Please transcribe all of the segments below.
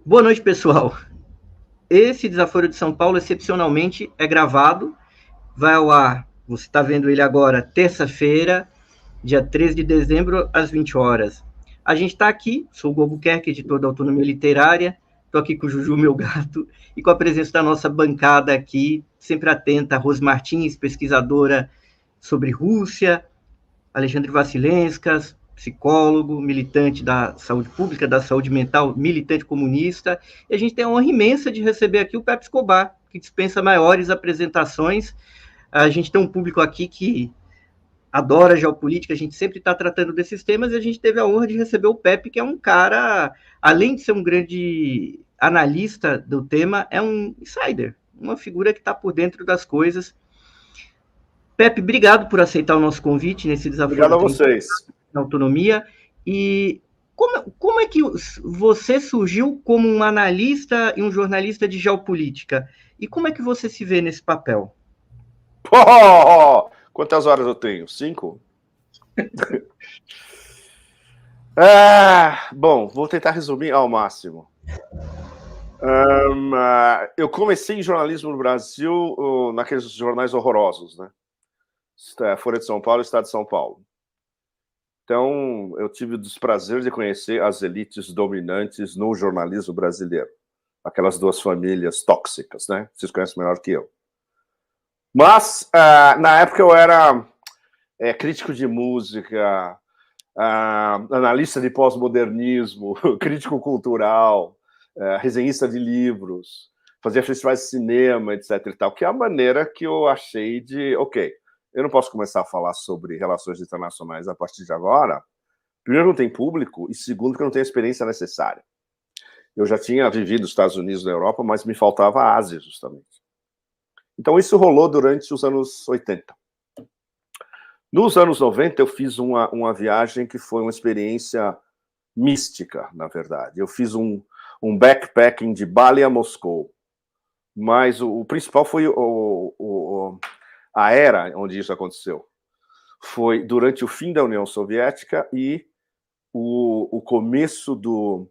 Boa noite, pessoal. Esse Desaforo de São Paulo, excepcionalmente, é gravado. Vai ao ar, você está vendo ele agora, terça-feira, dia 13 de dezembro, às 20 horas. A gente está aqui, sou o Gobo Kerk, editor da Autonomia Literária, estou aqui com o Juju, meu gato, e com a presença da nossa bancada aqui, sempre atenta, Rose Martins, pesquisadora sobre Rússia, Alexandre Vassilenskas, psicólogo, militante da saúde pública, da saúde mental, militante comunista. E a gente tem a honra imensa de receber aqui o Pepe Escobar, que dispensa maiores apresentações. A gente tem um público aqui que adora geopolítica, a gente sempre está tratando desses temas, e a gente teve a honra de receber o Pepe, que é um cara, além de ser um grande analista do tema, é um insider, uma figura que está por dentro das coisas. Pepe, obrigado por aceitar o nosso convite nesse Obrigado desaforo a vocês. da autonomia. E como é que você surgiu como um analista e um jornalista de geopolítica? E como é que você se vê nesse papel? Quantas horas eu tenho? 5? Bom, vou tentar resumir ao máximo. Eu comecei em jornalismo no Brasil naqueles jornais horrorosos, né? Folha de São Paulo e Estado de São Paulo. Então, eu tive o desprazer de conhecer as elites dominantes no jornalismo brasileiro. Aquelas duas famílias tóxicas, né? Vocês conhecem melhor que eu. Mas, na época, eu era crítico de música, analista de pós-modernismo, crítico cultural, resenhista de livros, fazia festivais de cinema, etc. e tal, que é a maneira que eu achei de, ok, eu não posso começar a falar sobre relações internacionais a partir de agora. Primeiro, não tem público, e segundo, que eu não tenho a experiência necessária. Eu já tinha vivido nos Estados Unidos e na Europa, mas me faltava a Ásia, justamente. Então, isso rolou durante os anos 80. Nos anos 90, eu fiz uma viagem que foi uma experiência mística, na verdade. Eu fiz um backpacking de Bali a Moscou. Mas o principal foi a era onde isso aconteceu. Foi durante o fim da União Soviética e o começo do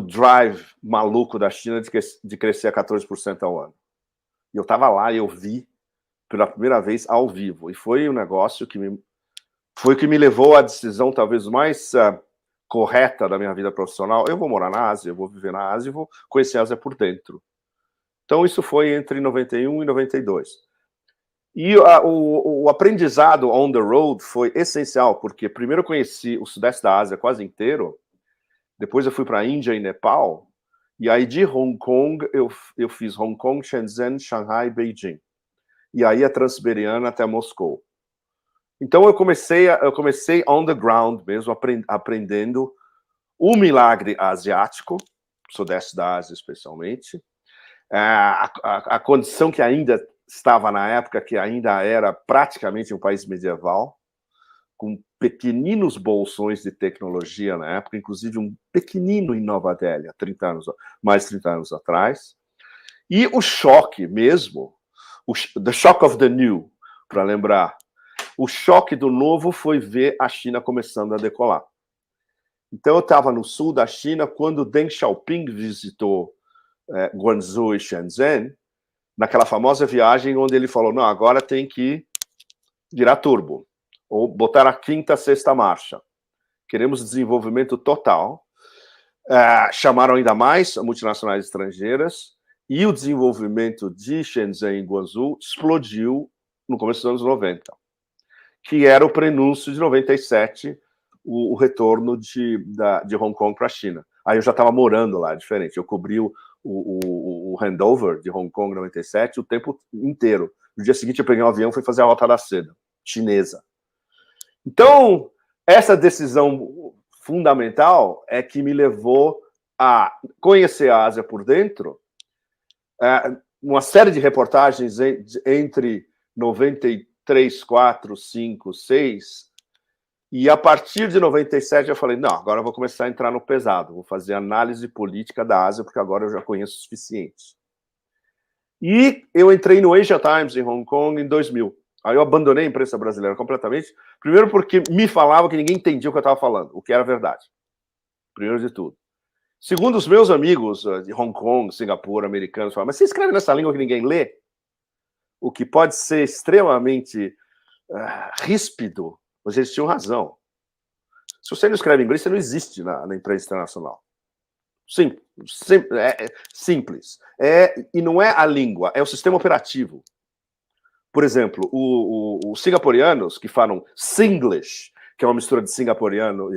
drive maluco da China de crescer a 14% ao ano. E eu estava lá e eu vi pela primeira vez ao vivo. E foi um negócio que me levou à decisão talvez mais correta da minha vida profissional. Eu vou morar na Ásia, eu vou viver na Ásia e vou conhecer a Ásia por dentro. Então, isso foi entre 91 e 92. E o aprendizado on the road foi essencial, porque primeiro eu conheci o Sudeste da Ásia quase inteiro, depois eu fui para a Índia e Nepal, e aí de Hong Kong eu fiz Hong Kong, Shenzhen, Shanghai, Beijing. E aí a Transiberiana até Moscou. Então eu comecei on the ground mesmo, aprendendo o milagre asiático, Sudeste da Ásia especialmente, a condição que ainda estava na época, que ainda era praticamente um país medieval, com pequeninos bolsões de tecnologia na época, inclusive um pequenino em Nova Delhi, mais de 30 anos atrás. E o choque mesmo, the shock of the new, para lembrar, o choque do novo foi ver a China começando a decolar. Então eu estava no sul da China quando Deng Xiaoping visitou Guangzhou e Shenzhen, naquela famosa viagem onde ele falou, não, agora tem que virar turbo, ou botar a quinta, sexta marcha. Queremos desenvolvimento total. Chamaram ainda mais multinacionais estrangeiras, e o desenvolvimento de Shenzhen e Guangzhou explodiu no começo dos anos 90, que era o prenúncio de 97, o retorno de Hong Kong para a China. Aí eu já estava morando lá, diferente. Eu cobri o handover de Hong Kong em 97 o tempo inteiro. No dia seguinte eu peguei um avião e fui fazer a Rota da Seda, chinesa. Então, essa decisão fundamental é que me levou a conhecer a Ásia por dentro. Uma série de reportagens entre 93, 4, 5, 6... E a partir de 97 eu falei, não, agora eu vou começar a entrar no pesado, vou fazer análise política da Ásia, porque agora eu já conheço o suficiente. E eu entrei no Asia Times em Hong Kong em 2000. Aí eu abandonei a imprensa brasileira completamente, primeiro porque me falavam que ninguém entendia o que eu estava falando, o que era verdade, primeiro de tudo. Segundo os meus amigos de Hong Kong, Singapura, americanos, falam, mas você escreve nessa língua que ninguém lê? O que pode ser extremamente ríspido, mas eles tinham razão. Se você não escreve inglês, você não existe na imprensa internacional. Simples. E não é a língua, é o sistema operativo. Por exemplo, os singaporeanos que falam Singlish, que é uma mistura de singaporiano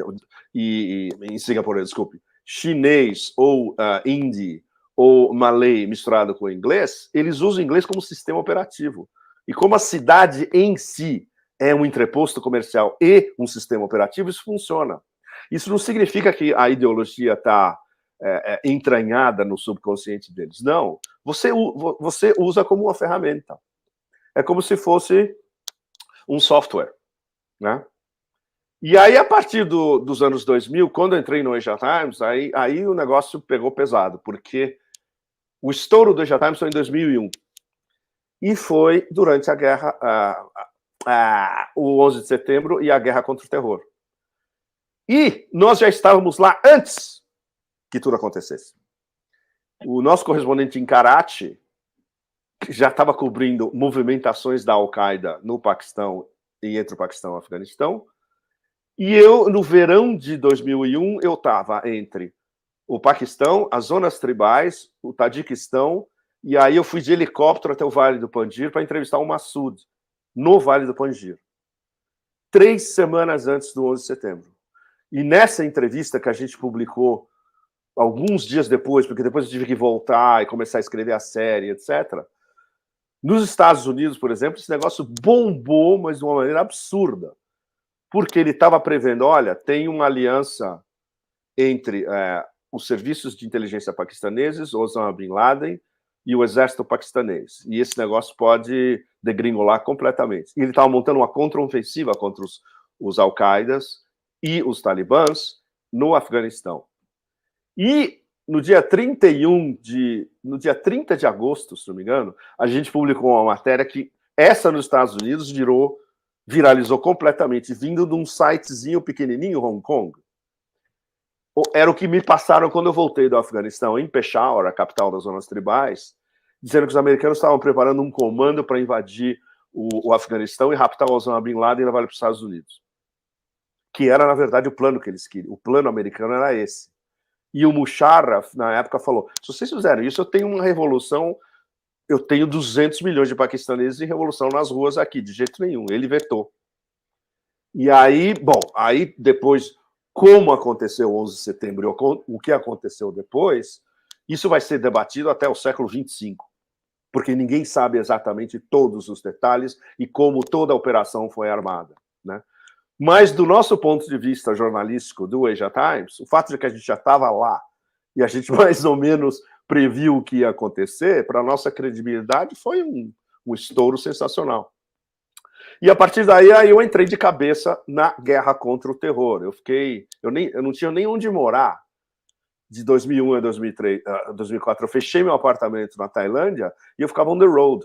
em singaporeano, desculpe, chinês ou hindi ou malay misturado com inglês, eles usam o inglês como sistema operativo. E como a cidade em si é um entreposto comercial e um sistema operativo, isso funciona. Isso não significa que a ideologia está entranhada no subconsciente deles. Não. Você usa como uma ferramenta. É como se fosse um software, né? E aí, a partir dos anos 2000, quando eu entrei no Asia Times, aí o negócio pegou pesado, porque o estouro do Asia Times foi em 2001. E foi durante a guerra, o 11 de setembro e a guerra contra o terror. E nós já estávamos lá antes que tudo acontecesse. O nosso correspondente em Karachi já estava cobrindo movimentações da Al-Qaeda no Paquistão e entre o Paquistão e o Afeganistão. E eu, no verão de 2001, eu estava entre o Paquistão, as zonas tribais, o Tajiquistão, e aí eu fui de helicóptero até o Vale do Panjir para entrevistar o Massoud, no Vale do Panjir. 3 semanas antes do 11 de setembro. E nessa entrevista que a gente publicou alguns dias depois, porque depois eu tive que voltar e começar a escrever a série, etc. Nos Estados Unidos, por exemplo, esse negócio bombou, mas de uma maneira absurda. Porque ele estava prevendo, olha, tem uma aliança entre os serviços de inteligência paquistaneses, Osama Bin Laden, e o exército paquistanês. E esse negócio pode degringolar completamente. E ele estava montando uma contraofensiva contra os Al-Qaedas e os talibãs no Afeganistão. E no dia 30 de agosto, se não me engano, a gente publicou uma matéria que essa nos Estados Unidos viralizou completamente, vindo de um sitezinho pequenininho, Hong Kong. Era o que me passaram quando eu voltei do Afeganistão, em Peshawar, a capital das zonas tribais, dizendo que os americanos estavam preparando um comando para invadir o Afeganistão e raptar o Osama Bin Laden e levar ele para os Estados Unidos. Que era, na verdade, o plano que eles queriam. O plano americano era esse. E o Musharraf, na época, falou, se vocês fizerem isso, eu tenho uma revolução, eu tenho 200 milhões de paquistaneses em revolução nas ruas aqui, de jeito nenhum. Ele vetou. E aí, aí depois, como aconteceu o 11 de setembro, o que aconteceu depois, isso vai ser debatido até o século 25, porque ninguém sabe exatamente todos os detalhes e como toda a operação foi armada, né? Mas, do nosso ponto de vista jornalístico do Asia Times, o fato de que a gente já estava lá e a gente mais ou menos previu o que ia acontecer, para a nossa credibilidade, foi um estouro sensacional. E, a partir daí, eu entrei de cabeça na guerra contra o terror. Eu não tinha nem onde morar. De 2001 a 2004, eu fechei meu apartamento na Tailândia e eu ficava on the road.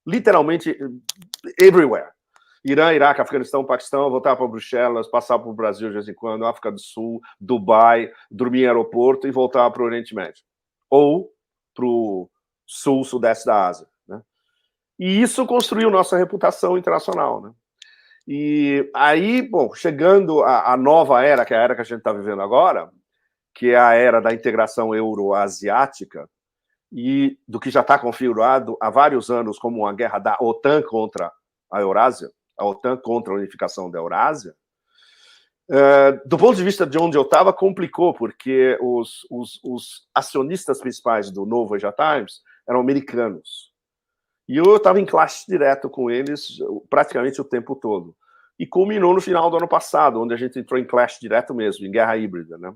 Literalmente, everywhere. Irã, Iraque, Afeganistão, Paquistão, eu voltava para Bruxelas, passava para o Brasil de vez em quando, África do Sul, Dubai, dormia em aeroporto e voltava para o Oriente Médio. Ou para o sul, sudeste da Ásia, né? E isso construiu nossa reputação internacional, né? E aí, chegando à nova era, que é a era que a gente está vivendo agora, que é a era da integração euroasiática, e do que já está configurado há vários anos como uma guerra da OTAN contra a Eurásia, a OTAN contra a unificação da Eurásia, do ponto de vista de onde eu estava, complicou, porque os acionistas principais do novo Asia Times eram americanos. E eu estava em classe direto com eles praticamente o tempo todo. E culminou no final do ano passado, onde a gente entrou em clash direto mesmo, em guerra híbrida, né?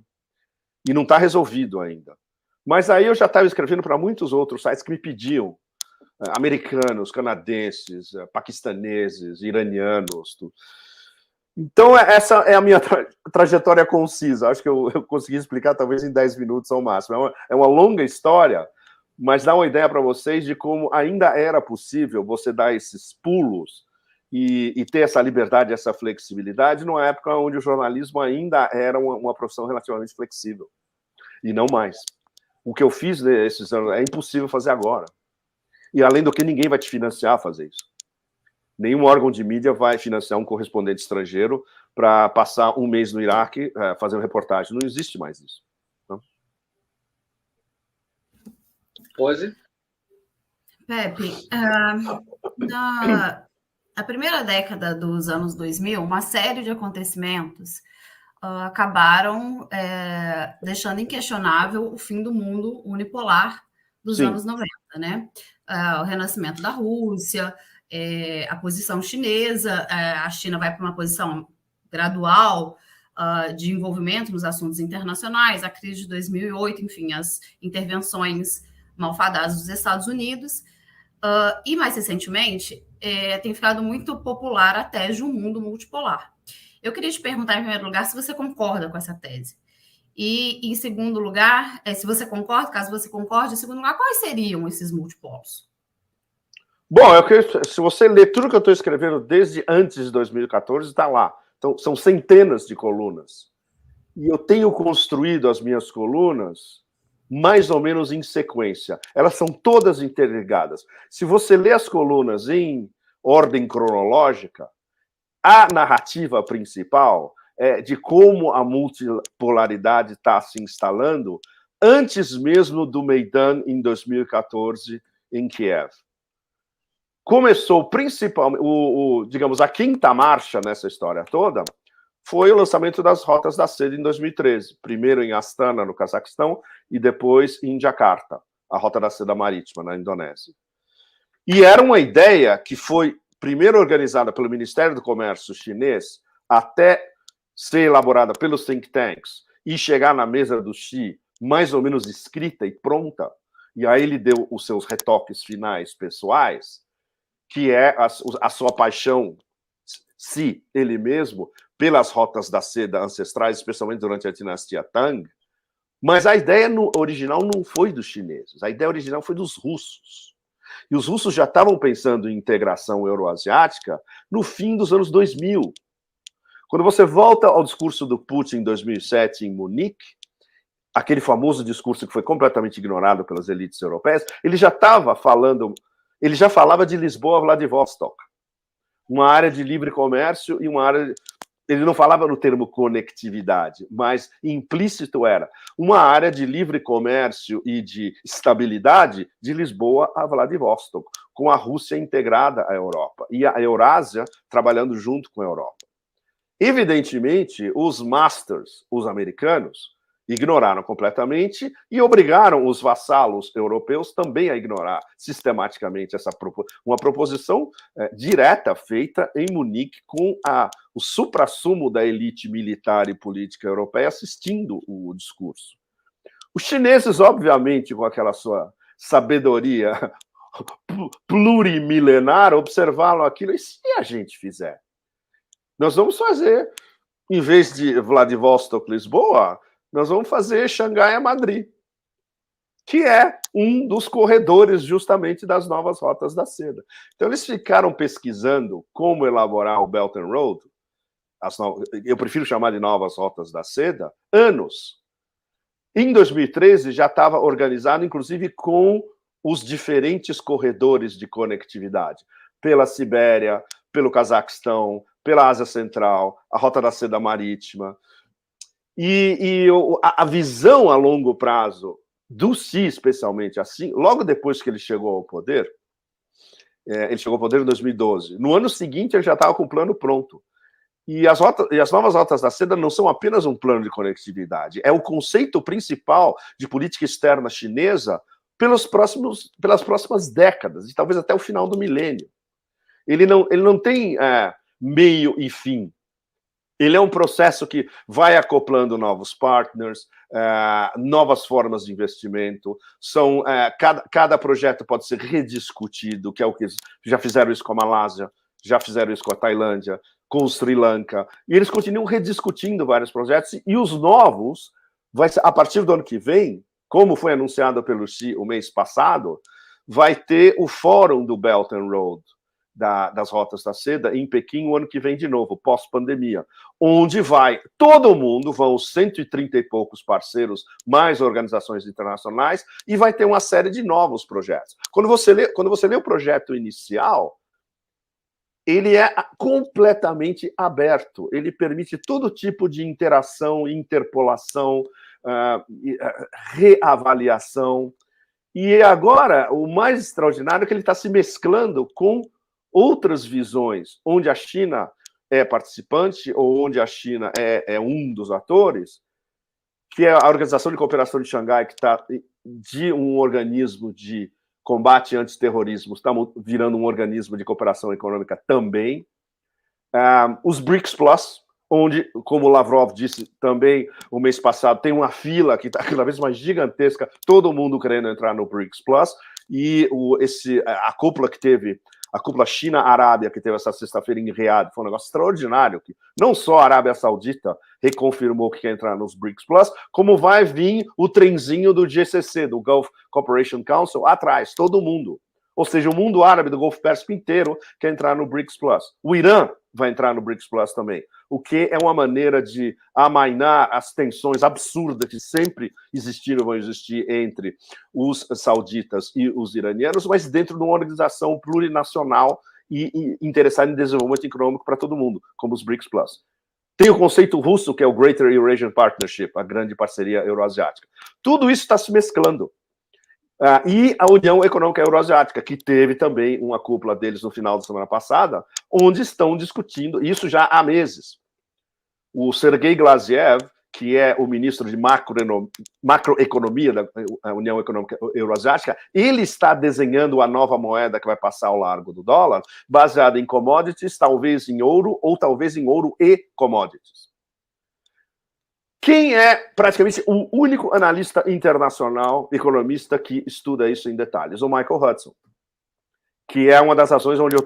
E não está resolvido ainda. Mas aí eu já estava escrevendo para muitos outros sites que me pediam, americanos, canadenses, paquistaneses, iranianos. Tudo. Então, essa é a minha trajetória concisa. Acho que eu consegui explicar talvez em 10 minutos ao máximo. É uma longa história, mas dá uma ideia para vocês de como ainda era possível você dar esses pulos e ter essa liberdade, essa flexibilidade, numa época onde o jornalismo ainda era uma profissão relativamente flexível. e não mais. O que eu fiz nesses anos é impossível fazer agora. E além do que, ninguém vai te financiar a fazer isso. Nenhum órgão de mídia vai financiar um correspondente estrangeiro para passar um mês no Iraque fazendo reportagem. Não existe mais isso. Não? Pose? Pepe, na primeira década dos anos 2000, uma série de acontecimentos acabaram deixando inquestionável o fim do mundo unipolar dos anos 90, né? O renascimento da Rússia, a posição chinesa, a China vai para uma posição gradual de envolvimento nos assuntos internacionais, a crise de 2008, enfim, as intervenções malfadadas dos Estados Unidos, e mais recentemente tem ficado muito popular a tese de um mundo multipolar. Eu queria te perguntar, em primeiro lugar, se você concorda com essa tese. E, em segundo lugar, se você concorda, caso você concorde, em segundo lugar, quais seriam esses multipolos? Bom, se você ler tudo que eu estou escrevendo desde antes de 2014, está lá. Então, são centenas de colunas. E eu tenho construído as minhas colunas mais ou menos em sequência. Elas são todas interligadas. Se você lê as colunas em ordem cronológica, a narrativa principal é de como a multipolaridade está se instalando antes mesmo do Maidan em 2014 em Kiev. Começou principalmente, digamos, a quinta marcha nessa história toda foi o lançamento das Rotas da Seda em 2013. Primeiro em Astana, no Cazaquistão, e depois em Jakarta, a Rota da Seda Marítima, na Indonésia. E era uma ideia que foi primeiro organizada pelo Ministério do Comércio chinês, até ser elaborada pelos think tanks e chegar na mesa do Xi mais ou menos escrita e pronta, e aí ele deu os seus retoques finais pessoais, que é a sua paixão, Xi, ele mesmo, pelas rotas da seda ancestrais, especialmente durante a dinastia Tang, mas a ideia original não foi dos chineses, a ideia original foi dos russos. E os russos já estavam pensando em integração euroasiática no fim dos anos 2000. Quando você volta ao discurso do Putin em 2007 em Munique, aquele famoso discurso que foi completamente ignorado pelas elites europeias, ele já falava de Lisboa-Vladivostok, uma área de livre comércio e uma área... Ele não falava no termo conectividade, mas implícito era uma área de livre comércio e de estabilidade de Lisboa a Vladivostok, com a Rússia integrada à Europa e a Eurásia trabalhando junto com a Europa. Evidentemente, os masters, os americanos, ignoraram completamente e obrigaram os vassalos europeus também a ignorar sistematicamente uma proposição direta feita em Munique com o suprassumo da elite militar e política europeia assistindo o discurso. Os chineses, obviamente, com aquela sua sabedoria plurimilenar, observaram aquilo e se a gente fizer? Nós vamos fazer, em vez de Vladivostok-Lisboa, nós vamos fazer Xangai a Madrid, que é um dos corredores justamente das novas rotas da seda. Então, eles ficaram pesquisando como elaborar o Belt and Road, eu prefiro chamar de novas rotas da seda, anos. Em 2013, já estava organizado, inclusive, com os diferentes corredores de conectividade, pela Sibéria, pelo Cazaquistão, pela Ásia Central, a Rota da Seda Marítima. E a visão a longo prazo do Xi, especialmente assim, logo depois que ele chegou ao poder, ele chegou ao poder em 2012, no ano seguinte ele já estava com o plano pronto. E as novas rotas da seda não são apenas um plano de conectividade, é o conceito principal de política externa chinesa pelas próximas décadas, e talvez até o final do milênio. Ele não tem meio e fim. Ele é um processo que vai acoplando novos partners, novas formas de investimento. Cada projeto pode ser rediscutido, que é o que já fizeram isso com a Malásia, já fizeram isso com a Tailândia, com o Sri Lanka. E eles continuam rediscutindo vários projetos. E os novos, a partir do ano que vem, como foi anunciado pelo Xi o mês passado, vai ter o Fórum do Belt and Road, das rotas da seda em Pequim o ano que vem de novo, pós-pandemia, onde vai todo mundo, vão os 130 e poucos parceiros, mais organizações internacionais, e vai ter uma série de novos projetos. Quando você lê o projeto inicial, ele é completamente aberto, ele permite todo tipo de interação, interpolação, reavaliação, e agora o mais extraordinário é que ele está se mesclando com outras visões, onde a China é participante, ou onde a China é um dos atores, que é a Organização de Cooperação de Xangai, que está de um organismo de combate antiterrorismo, está virando um organismo de cooperação econômica também. Os BRICS Plus, onde, como o Lavrov disse também o mês passado, tem uma fila que está cada vez mais gigantesca, todo mundo querendo entrar no BRICS Plus, e a cúpula que teve, a cúpula China-Arábia, que teve essa sexta-feira em Riad, foi um negócio extraordinário, que não só a Arábia Saudita reconfirmou que quer entrar nos BRICS Plus, como vai vir o trenzinho do GCC, do Gulf Cooperation Council, atrás, todo mundo. Ou seja, o mundo árabe do Golfo Pérsico inteiro quer entrar no BRICS Plus. O Irã vai entrar no BRICS Plus também, o que é uma maneira de amainar as tensões absurdas que sempre existiram e vão existir entre os sauditas e os iranianos, mas dentro de uma organização plurinacional e interessada em desenvolvimento econômico para todo mundo, como os BRICS Plus. Tem o conceito russo, que é o Greater Eurasian Partnership, a grande parceria euroasiática. Tudo isso está se mesclando. E a União Econômica Euroasiática, que teve também uma cúpula deles no final da semana passada, onde estão discutindo, isso já há meses. O Sergei Glaziev, que é o ministro de macroeconomia da União Econômica Euroasiática, ele está desenhando a nova moeda que vai passar ao largo do dólar, baseada em commodities, talvez em ouro, ou talvez em ouro e commodities. Quem é praticamente o único analista internacional, economista, que estuda isso em detalhes? O Michael Hudson, que é uma das razões onde eu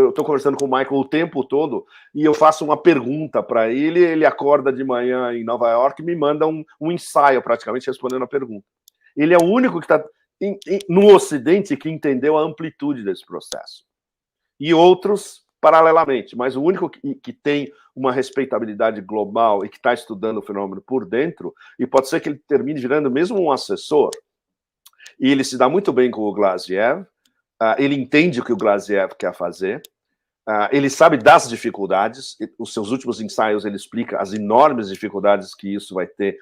estou conversando com o Michael o tempo todo, e eu faço uma pergunta para ele, ele acorda de manhã em Nova York e me manda um ensaio, praticamente, respondendo a pergunta. Ele é o único que está no Ocidente que entendeu a amplitude desse processo. E outros paralelamente, mas o único que tem uma respeitabilidade global e que está estudando o fenômeno por dentro, e pode ser que ele termine virando mesmo um assessor, e ele se dá muito bem com o Glaziev, ele entende o que o Glaziev quer fazer, ele sabe das dificuldades, os seus últimos ensaios ele explica as enormes dificuldades que isso vai ter,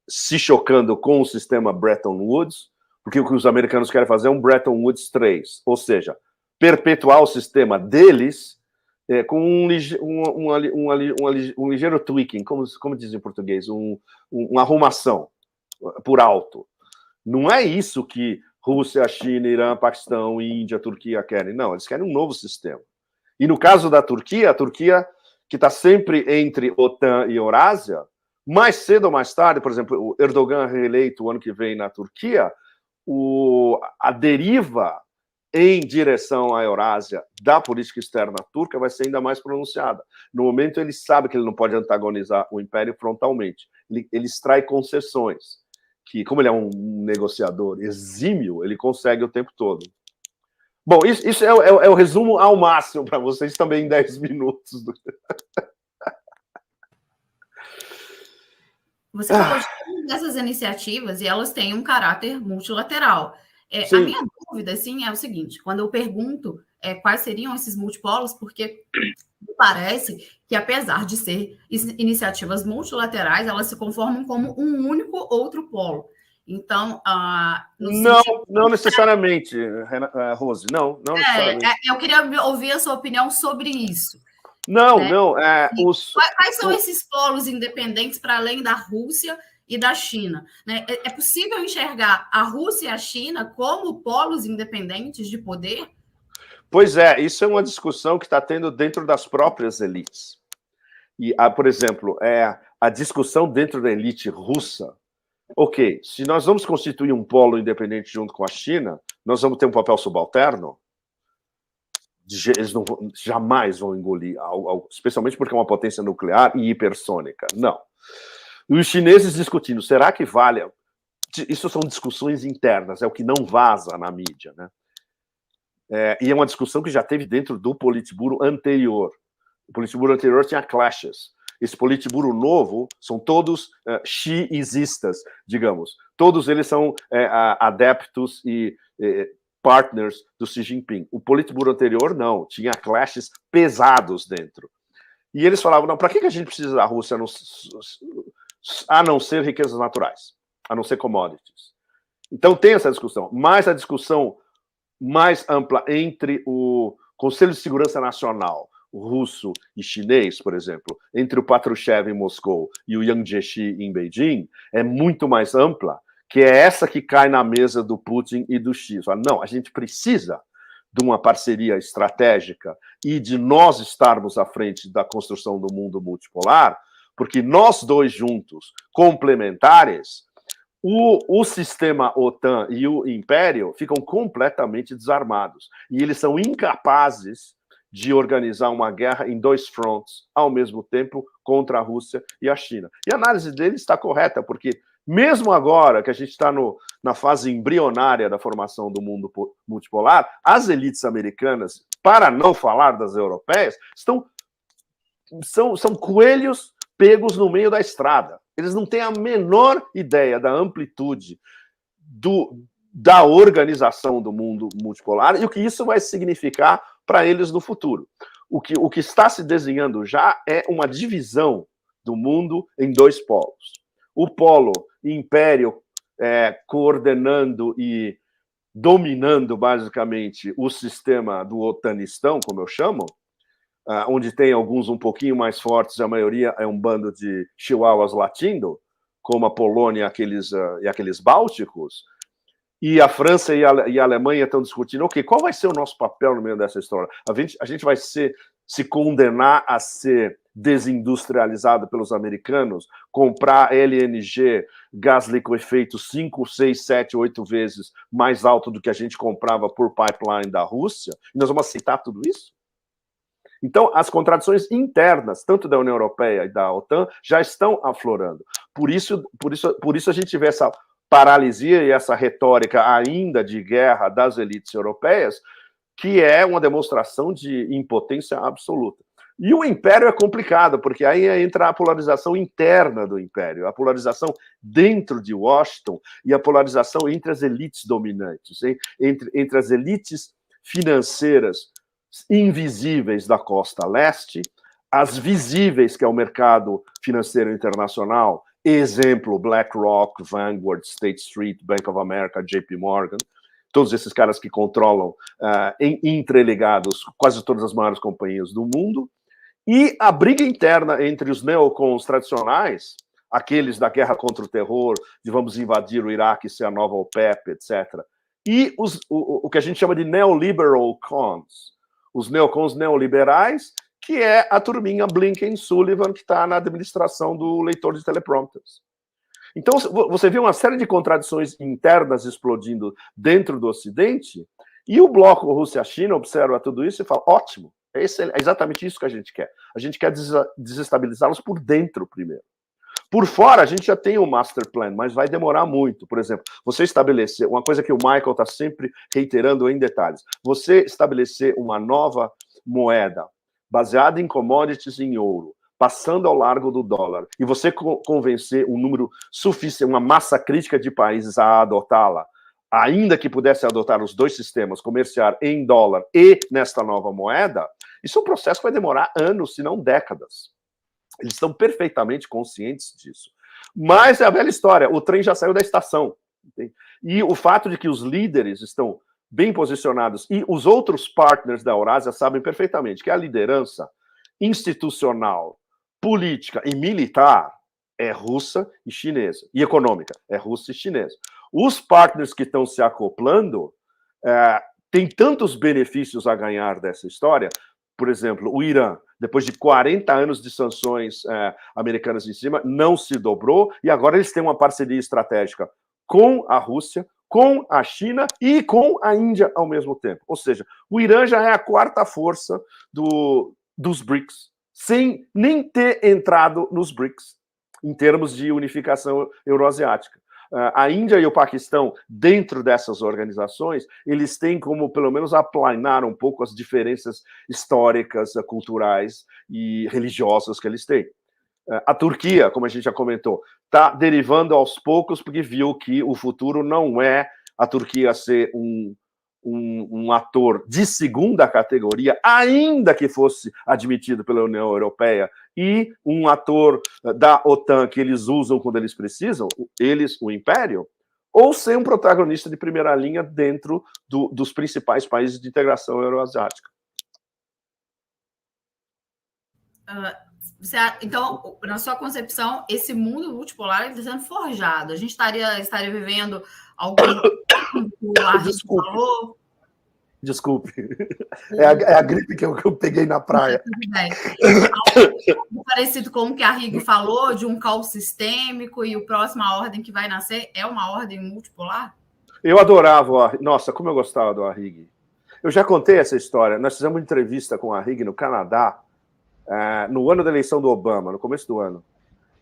se chocando com o sistema Bretton Woods, porque o que os americanos querem fazer é um Bretton Woods 3, ou seja, perpetuar o sistema deles com um ligeiro tweaking, como diz em português, uma arrumação por alto. Não é isso que Rússia, China, Irã, Paquistão, Índia, Turquia querem. Não, eles querem um novo sistema. E no caso da Turquia, a Turquia, que está sempre entre OTAN e Eurásia, mais cedo ou mais tarde, por exemplo, o Erdogan reeleito o ano que vem na Turquia, a deriva em direção à Eurásia da política externa turca vai ser ainda mais pronunciada. No momento, ele sabe que ele não pode antagonizar o Império frontalmente. Ele extrai concessões, que, como ele é um negociador exímio, ele consegue o tempo todo. Bom, isso é o resumo ao máximo para vocês também em 10 minutos. Você falou de todas essas iniciativas e elas têm um caráter multilateral. A minha dúvida, assim, é o seguinte, quando eu pergunto quais seriam esses multipolos, porque me parece que, apesar de ser iniciativas multilaterais, elas se conformam como um único outro polo. Então, não necessariamente, Rose, não necessariamente. Eu queria ouvir a sua opinião sobre isso. Não. Quais são esses polos independentes para além da Rússia e da China? Né? É possível enxergar a Rússia e a China como polos independentes de poder? Pois é, isso é uma discussão que está tendo dentro das próprias elites. E, por exemplo, a discussão dentro da elite russa. Ok, se nós vamos constituir um polo independente junto com a China, nós vamos ter um papel subalterno? Eles jamais vão engolir algo, especialmente porque é uma potência nuclear e hipersônica. Não. E os chineses discutindo, será que vale? Isso são discussões internas, é o que não vaza na mídia, né? E é uma discussão que já teve dentro do Politburo anterior. O Politburo anterior tinha clashes. Esse Politburo novo são todos xiistas, digamos. Todos eles são adeptos e partners do Xi Jinping. O Politburo anterior, não. Tinha clashes pesados dentro. E eles falavam, não, para que a gente precisa da Rússia a não ser riquezas naturais, a não ser commodities? Então tem essa discussão. Mas a discussão mais ampla entre o Conselho de Segurança Nacional russo e chinês, por exemplo, entre o Patrushev em Moscou e o Yang Jiechi em Beijing, é muito mais ampla, que é essa que cai na mesa do Putin e do Xi. Fala, não, a gente precisa de uma parceria estratégica e de nós estarmos à frente da construção do mundo multipolar, porque nós dois juntos, complementares, o sistema OTAN e o Império ficam completamente desarmados. E eles são incapazes de organizar uma guerra em dois fronts ao mesmo tempo contra a Rússia e a China. E a análise dele está correta, porque mesmo agora que a gente está na fase embrionária da formação do mundo multipolar, as elites americanas, para não falar das europeias, são coelhos pegos no meio da estrada. Eles não têm a menor ideia da amplitude da organização do mundo multipolar e o que isso vai significar para eles no futuro. O que está se desenhando já é uma divisão do mundo em dois polos. O polo império coordenando e dominando, basicamente, o sistema do otanistão, como eu chamo, onde tem alguns um pouquinho mais fortes, a maioria é um bando de chihuahuas latindo, como a Polônia e aqueles bálticos, e a França e a Alemanha estão discutindo, ok, qual vai ser o nosso papel no meio dessa história? A gente vai se condenar a ser desindustrializado pelos americanos, comprar LNG, gás liquefeito, 5, 6, 7, 8 vezes mais alto do que a gente comprava por pipeline da Rússia, e nós vamos aceitar tudo isso? Então, as contradições internas, tanto da União Europeia e da OTAN, já estão aflorando. Por isso a gente vê essa paralisia e essa retórica ainda de guerra das elites europeias, que é uma demonstração de impotência absoluta. E o império é complicado, porque aí entra a polarização interna do império, a polarização dentro de Washington e a polarização entre as elites dominantes, entre as elites financeiras invisíveis da costa leste, as visíveis, que é o mercado financeiro internacional, exemplo, BlackRock, Vanguard, State Street, Bank of America, JP Morgan, todos esses caras que controlam, entreligados, quase todas as maiores companhias do mundo, e a briga interna entre os neocons tradicionais, aqueles da guerra contra o terror, de vamos invadir o Iraque, ser a nova OPEP, etc., e o que a gente chama de neoliberal cons, os neocons neoliberais, que é a turminha Blinken-Sullivan, que está na administração do leitor de teleprompters. Então, você vê uma série de contradições internas explodindo dentro do Ocidente, e o bloco Rússia-China observa tudo isso e fala, ótimo, é exatamente isso que a gente quer. A gente quer desestabilizá-los por dentro primeiro. Por fora, a gente já tem um master plan, mas vai demorar muito. Por exemplo, você estabelecer, uma coisa que o Michael está sempre reiterando em detalhes, você estabelecer uma nova moeda baseada em commodities em ouro, passando ao largo do dólar, e você convencer um número suficiente, uma massa crítica de países a adotá-la, ainda que pudesse adotar os dois sistemas, comerciar em dólar e nesta nova moeda, isso é um processo que vai demorar anos, se não décadas. Eles estão perfeitamente conscientes disso. Mas é a velha história, o trem já saiu da estação. Entende? E o fato de que os líderes estão bem posicionados e os outros partners da Eurásia sabem perfeitamente que a liderança institucional, política e militar é russa e chinesa. E econômica é russa e chinesa. Os partners que estão se acoplando têm tantos benefícios a ganhar dessa história. Por exemplo, o Irã, depois de 40 anos de sanções americanas em cima, não se dobrou, e agora eles têm uma parceria estratégica com a Rússia, com a China e com a Índia ao mesmo tempo. Ou seja, o Irã já é a quarta força dos BRICS, sem nem ter entrado nos BRICS, em termos de unificação euroasiática. A Índia e o Paquistão, dentro dessas organizações, eles têm como, pelo menos, aplanar um pouco as diferenças históricas, culturais e religiosas que eles têm. A Turquia, como a gente já comentou, está derivando aos poucos porque viu que o futuro não é a Turquia ser um ator de segunda categoria, ainda que fosse admitido pela União Europeia, e um ator da OTAN que eles usam quando eles precisam, o Império, ou ser um protagonista de primeira linha dentro dos principais países de integração euroasiática. Então, na sua concepção, esse mundo multipolar está sendo forjado. A gente estaria vivendo algo que o Arthur falou? Desculpe. É a gripe que eu peguei na praia. Algo parecido com o que a Arrighi falou, de um caos sistêmico, e a próxima ordem que vai nascer é uma ordem multipolar? Eu adorava Nossa, como eu gostava do Arrighi. Eu já contei essa história. Nós fizemos uma entrevista com o Arrighi no Canadá, no ano da eleição do Obama, no começo do ano.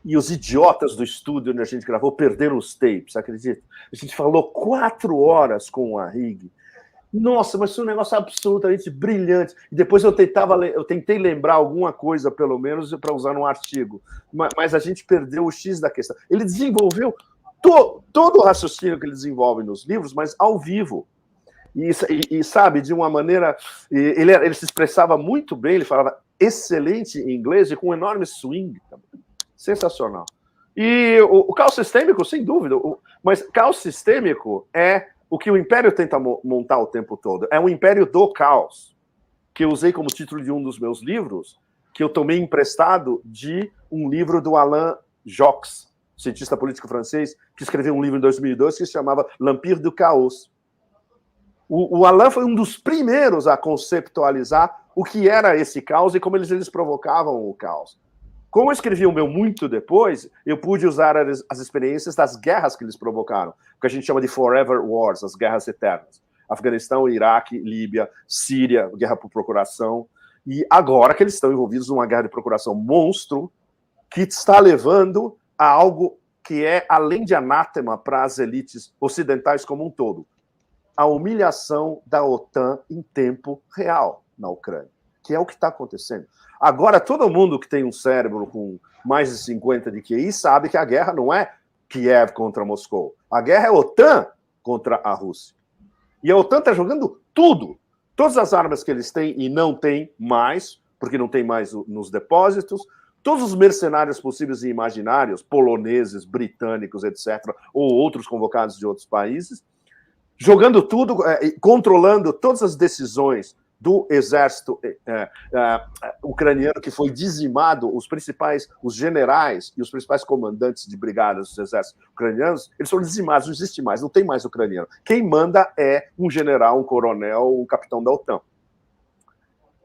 E os idiotas do estúdio onde a gente gravou perderam os tapes, acredita? A gente falou 4 horas com o Arrighi. Nossa, mas foi um negócio absolutamente brilhante. E depois eu tentei lembrar alguma coisa, pelo menos, para usar num artigo. Mas a gente perdeu o X da questão. Ele desenvolveu todo o raciocínio que ele desenvolve nos livros, mas ao vivo. E sabe, de uma maneira... Ele se expressava muito bem, ele falava excelente em inglês e com um enorme swing também. Sensacional. E o caos sistêmico, sem dúvida, mas caos sistêmico é o que o Império tenta montar o tempo todo. É um império do caos, que eu usei como título de um dos meus livros, que eu tomei emprestado de um livro do Alain Jox, cientista político francês, que escreveu um livro em 2002 que se chamava L'Empire du Chaos. O Alain foi um dos primeiros a conceptualizar o que era esse caos e como eles provocavam o caos. Como eu escrevi o meu muito depois, eu pude usar as experiências das guerras que eles provocaram, o que a gente chama de Forever Wars, as guerras eternas. Afeganistão, Iraque, Líbia, Síria, guerra por procuração. E agora que eles estão envolvidos numa guerra de procuração monstro, que está levando a algo que é além de anátema para as elites ocidentais como um todo. A humilhação da OTAN em tempo real na Ucrânia, que é o que está acontecendo. Agora, todo mundo que tem um cérebro com mais de 50 de QI sabe que a guerra não é Kiev contra Moscou. A guerra é a OTAN contra a Rússia. E a OTAN está jogando tudo. Todas as armas que eles têm e não têm mais, porque não tem mais nos depósitos, todos os mercenários possíveis e imaginários, poloneses, britânicos, etc., ou outros convocados de outros países, jogando tudo, controlando todas as decisões do exército ucraniano, que foi dizimado, os generais e os principais comandantes de brigadas dos exércitos ucranianos, eles foram dizimados, não existe mais, não tem mais ucraniano. Quem manda é um general, um coronel, um capitão da OTAN.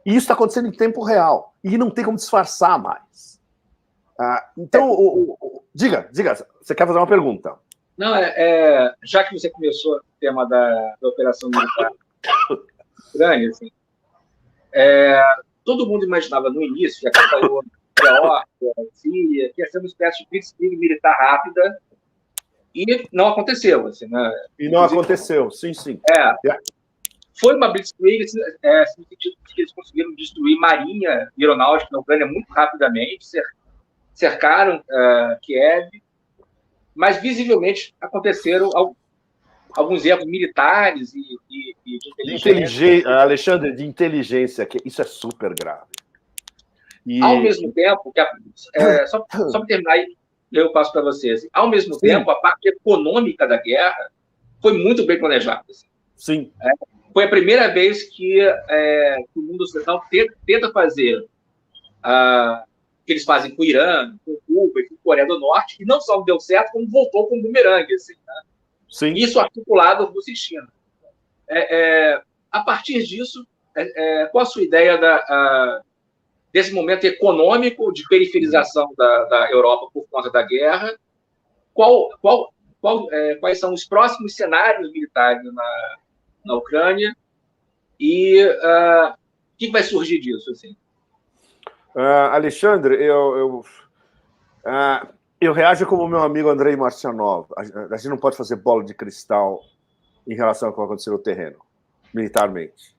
E isso está acontecendo em tempo real, e não tem como disfarçar mais. Então, diga, você quer fazer uma pergunta? Não, já que você começou o tema da operação militar Ucrânia, assim, todo mundo imaginava no início, já que saiu a Geórgia, a Síria, que ia ser uma espécie de blitzkrieg militar rápida, e não aconteceu. Assim, né? E não aconteceu, sim. Foi uma blitzkrieg, no sentido de que eles conseguiram destruir marinha e aeronáutica na Ucrânia muito rapidamente, cercaram Kiev, mas visivelmente aconteceram alguns erros militares e de inteligência. Alexandre, de inteligência, que isso é super grave. Ao mesmo tempo, só para terminar aí, eu passo para vocês. Ao mesmo tempo, a parte econômica da guerra foi muito bem planejada. Assim. Sim. Foi a primeira vez que o mundo ocidental tenta fazer o que eles fazem com o Irã, com Cuba e com a Coreia do Norte, e não só deu certo, como voltou com um bumerangue. Assim, né? Sim. Isso articulado Rússia e China. A partir disso, qual a sua ideia desse momento econômico de periferização da Europa por conta da guerra? Quais são os próximos cenários militares na Ucrânia? E o que vai surgir disso? Assim? Alexandre, Eu reajo como o meu amigo Andrei Marcianov. A gente não pode fazer bola de cristal em relação ao que vai acontecer no terreno, militarmente.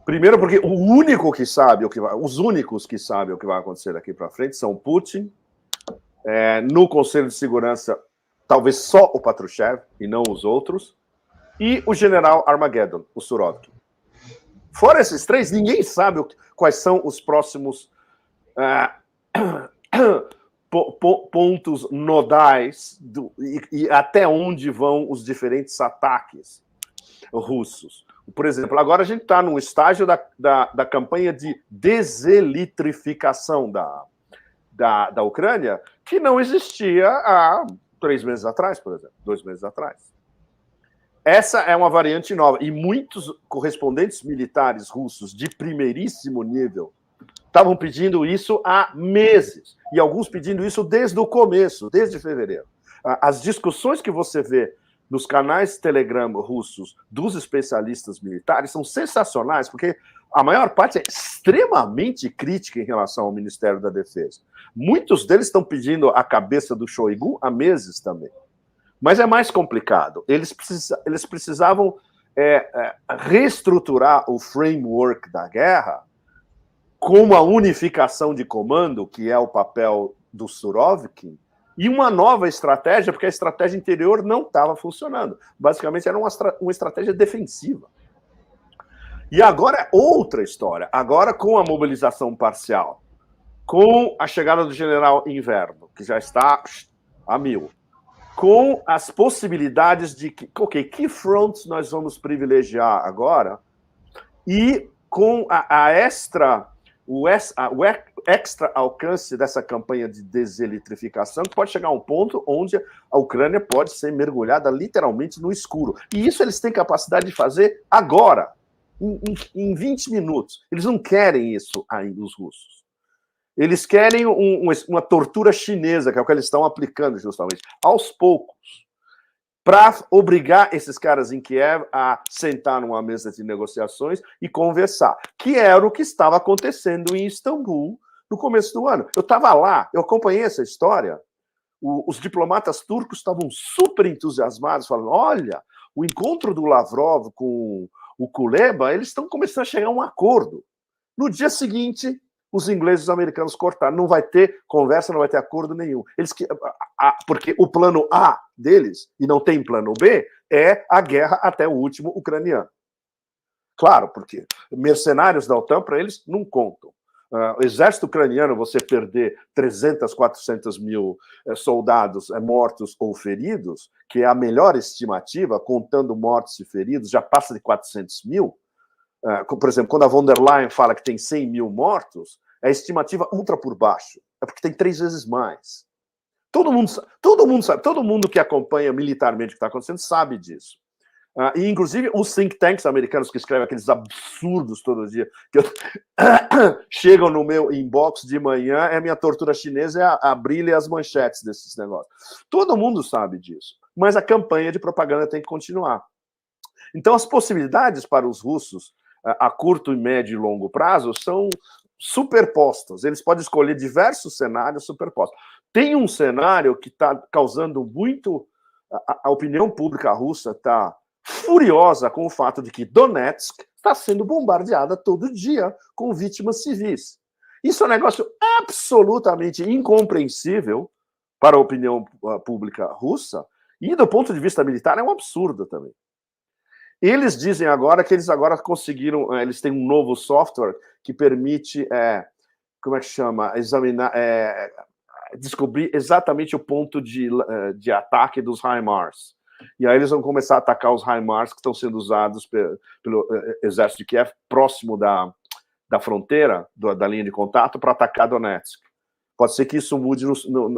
Primeiro porque os únicos que sabem o que vai acontecer daqui para frente são Putin, no Conselho de Segurança, talvez só o Patrushev e não os outros, e o general Armageddon, o Surovkin. Fora esses três, ninguém sabe quais são os próximos pontos nodais e até onde vão os diferentes ataques russos. Por exemplo, agora a gente está num estágio da campanha de deselitrificação da Ucrânia, que não existia há 3 meses atrás, por exemplo, 2 meses atrás. Essa é uma variante nova, e muitos correspondentes militares russos de primeiríssimo nível estavam pedindo isso há meses, e alguns pedindo isso desde o começo, desde fevereiro. As discussões que você vê nos canais Telegram russos dos especialistas militares são sensacionais, porque a maior parte é extremamente crítica em relação ao Ministério da Defesa. Muitos deles estão pedindo a cabeça do Shoigu há meses também. Mas é mais complicado. Eles precisavam reestruturar o framework da guerra com uma unificação de comando, que é o papel do Surovkin, e uma nova estratégia, porque a estratégia interior não estava funcionando. Basicamente, era uma estratégia defensiva. E agora é outra história. Agora, com a mobilização parcial, com a chegada do general Inverno, que já está a 1000, com as possibilidades de que fronts nós vamos privilegiar agora, e com o extra alcance dessa campanha de deselitrificação, que pode chegar a um ponto onde a Ucrânia pode ser mergulhada literalmente no escuro. E isso eles têm capacidade de fazer agora, em 20 minutos. Eles não querem isso ainda, os russos. Eles querem uma tortura chinesa, que é o que eles estão aplicando justamente, aos poucos, para obrigar esses caras em Kiev a sentar numa mesa de negociações e conversar, que era o que estava acontecendo em Istambul no começo do ano. Eu estava lá, eu acompanhei essa história, os diplomatas turcos estavam super entusiasmados, falando, olha, o encontro do Lavrov com o Kuleba, eles estão começando a chegar a um acordo. No dia seguinte, os ingleses e os americanos cortaram. Não vai ter conversa, não vai ter acordo nenhum. Porque o plano A deles, e não tem plano B, é a guerra até o último ucraniano. Claro, porque mercenários da OTAN, para eles, não contam. O exército ucraniano, você perder 300, 400 mil soldados mortos ou feridos, que é a melhor estimativa, contando mortos e feridos, já passa de 400 mil. Por exemplo, quando a von der Leyen fala que tem 100 mil mortos, é a estimativa ultra por baixo. É porque tem 3 vezes mais. Todo mundo sabe, todo mundo que acompanha militarmente o que está acontecendo sabe disso. E, inclusive, os think tanks americanos que escrevem aqueles absurdos todo dia, que chegam no meu inbox de manhã, a minha tortura chinesa é abrir as manchetes desses negócios. Todo mundo sabe disso. Mas a campanha de propaganda tem que continuar. Então, as possibilidades para os russos a curto, médio e longo prazo são superpostas. Eles podem escolher diversos cenários superpostos. Tem um cenário que está causando muito... A opinião pública russa está furiosa com o fato de que Donetsk está sendo bombardeada todo dia com vítimas civis. Isso é um negócio absolutamente incompreensível para a opinião pública russa e, do ponto de vista militar, é um absurdo também. Eles dizem agora que eles agora conseguiram, eles têm um novo software que permite, como é que chama, examinar, descobrir exatamente o ponto de ataque dos HIMARS. E aí eles vão começar a atacar os HIMARS que estão sendo usados pelo exército de Kiev próximo da fronteira, da linha de contato, para atacar Donetsk. Pode ser que isso mude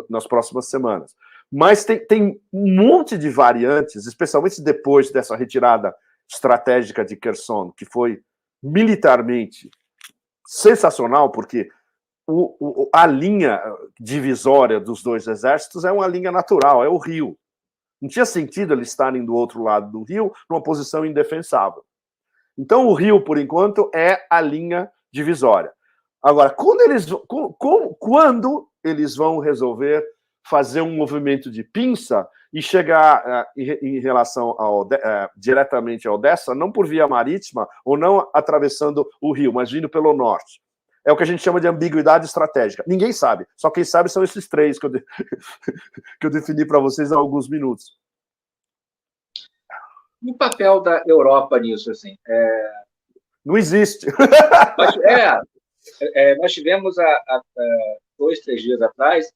nas próximas semanas. Mas tem um monte de variantes, especialmente depois dessa retirada estratégica de Kherson, que foi militarmente sensacional, porque a linha divisória dos dois exércitos é uma linha natural, é o rio. Não tinha sentido eles estarem do outro lado do rio, numa posição indefensável. Então, o rio, por enquanto, é a linha divisória. Agora, quando eles vão resolver fazer um movimento de pinça e chegar em relação diretamente a Odessa, não por via marítima ou não atravessando o rio, mas vindo pelo norte. É o que a gente chama de ambiguidade estratégica. Ninguém sabe. Só quem sabe são esses três que eu defini para vocês há alguns minutos. E o papel da Europa nisso, assim? Não existe. Nós tivemos há 2, 3 dias atrás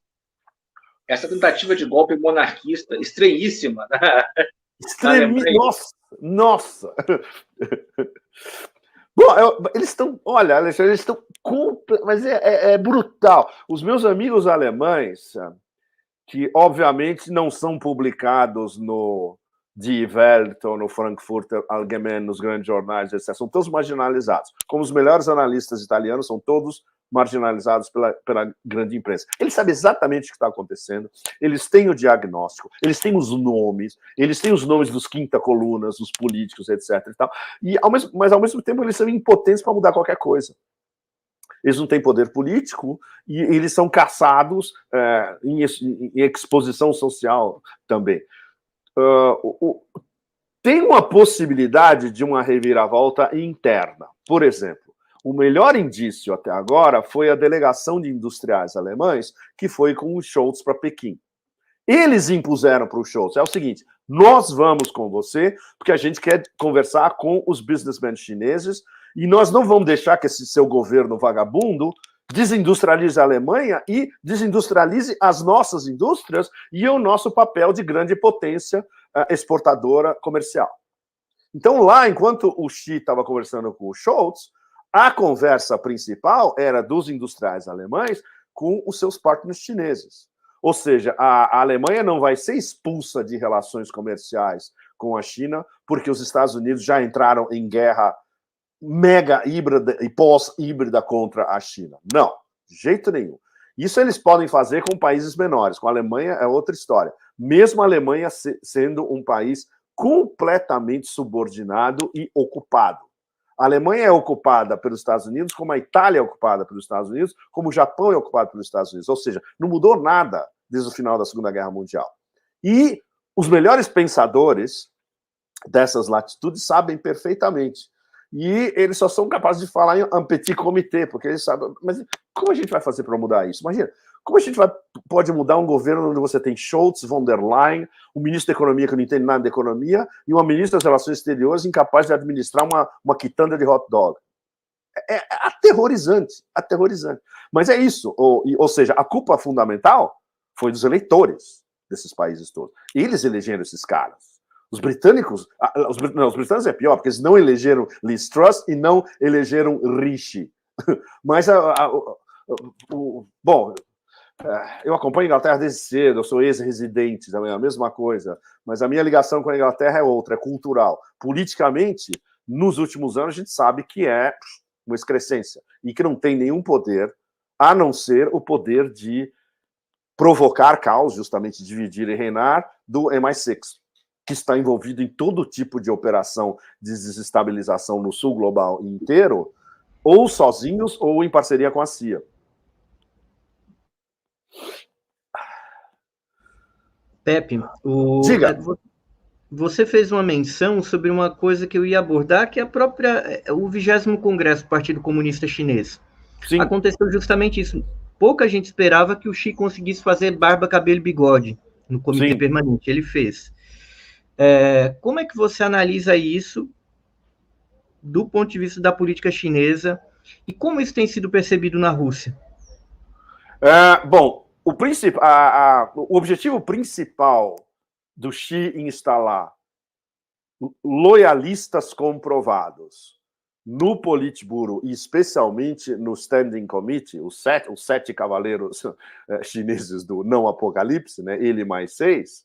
essa tentativa de golpe monarquista estranhíssima. Nossa! Bom, eles estão... Olha, Alexandre, eles estão... Mas é brutal. Os meus amigos alemães, que obviamente não são publicados no Die Welt ou no Frankfurter Allgemeine, nos grandes jornais, etc., são todos marginalizados. Como os melhores analistas italianos, são todos marginalizados pela grande imprensa. Eles sabem exatamente o que está acontecendo, eles têm o diagnóstico, eles têm os nomes dos quinta colunas, dos políticos, etc. E tal, mas, ao mesmo tempo, eles são impotentes para mudar qualquer coisa. Eles não têm poder político e eles são caçados em exposição social também. Tem uma possibilidade de uma reviravolta interna. Por exemplo, o melhor indício até agora foi a delegação de industriais alemães que foi com o Scholz para Pequim. Eles impuseram para o Scholz, é o seguinte, nós vamos com você porque a gente quer conversar com os businessmen chineses e nós não vamos deixar que esse seu governo vagabundo desindustrialize a Alemanha e desindustrialize as nossas indústrias e o nosso papel de grande potência exportadora comercial. Então, lá, enquanto o Xi estava conversando com o Scholz, a conversa principal era dos industriais alemães com os seus partners chineses. Ou seja, a Alemanha não vai ser expulsa de relações comerciais com a China, porque os Estados Unidos já entraram em guerra mega híbrida e pós-híbrida contra a China. Não, de jeito nenhum. Isso eles podem fazer com países menores. Com a Alemanha é outra história. Mesmo a Alemanha sendo um país completamente subordinado e ocupado. A Alemanha é ocupada pelos Estados Unidos, como a Itália é ocupada pelos Estados Unidos, como o Japão é ocupado pelos Estados Unidos. Ou seja, não mudou nada desde o final da Segunda Guerra Mundial. E os melhores pensadores dessas latitudes sabem perfeitamente. E eles só são capazes de falar em un petit comité, porque eles sabem... Mas como a gente vai fazer para mudar isso? Imagina, como a gente pode mudar um governo onde você tem Scholz, von der Leyen, um ministro da Economia que não entende nada de economia e uma ministra das Relações Exteriores incapaz de administrar uma quitanda de hot dog? É aterrorizante, aterrorizante. Mas é isso, ou seja, a culpa fundamental foi dos eleitores desses países todos. Eles elegeram esses caras. Os britânicos é pior, porque eles não elegeram Liz Truss e não elegeram Rishi. Mas, bom, eu acompanho a Inglaterra desde cedo, eu sou ex-residente, também é a mesma coisa, mas a minha ligação com a Inglaterra é outra, é cultural. Politicamente, nos últimos anos, a gente sabe que é uma excrescência e que não tem nenhum poder, a não ser o poder de provocar caos, justamente dividir e reinar, do MI6, que está envolvido em todo tipo de operação de desestabilização no sul global inteiro, ou sozinhos ou em parceria com a CIA. Pepe, Diga. Você fez uma menção sobre uma coisa que eu ia abordar, que é o 20º Congresso do Partido Comunista Chinês. Sim. Aconteceu justamente isso. Pouca gente esperava que o Xi conseguisse fazer barba, cabelo e bigode no Comitê Permanente. Ele fez. Como é que você analisa isso do ponto de vista da política chinesa e como isso tem sido percebido na Rússia? Bom, o objetivo principal do Xi instalar loyalistas comprovados no Politburo e especialmente no Standing Committee, os 7 cavaleiros chineses do não apocalipse, né, ele mais 6,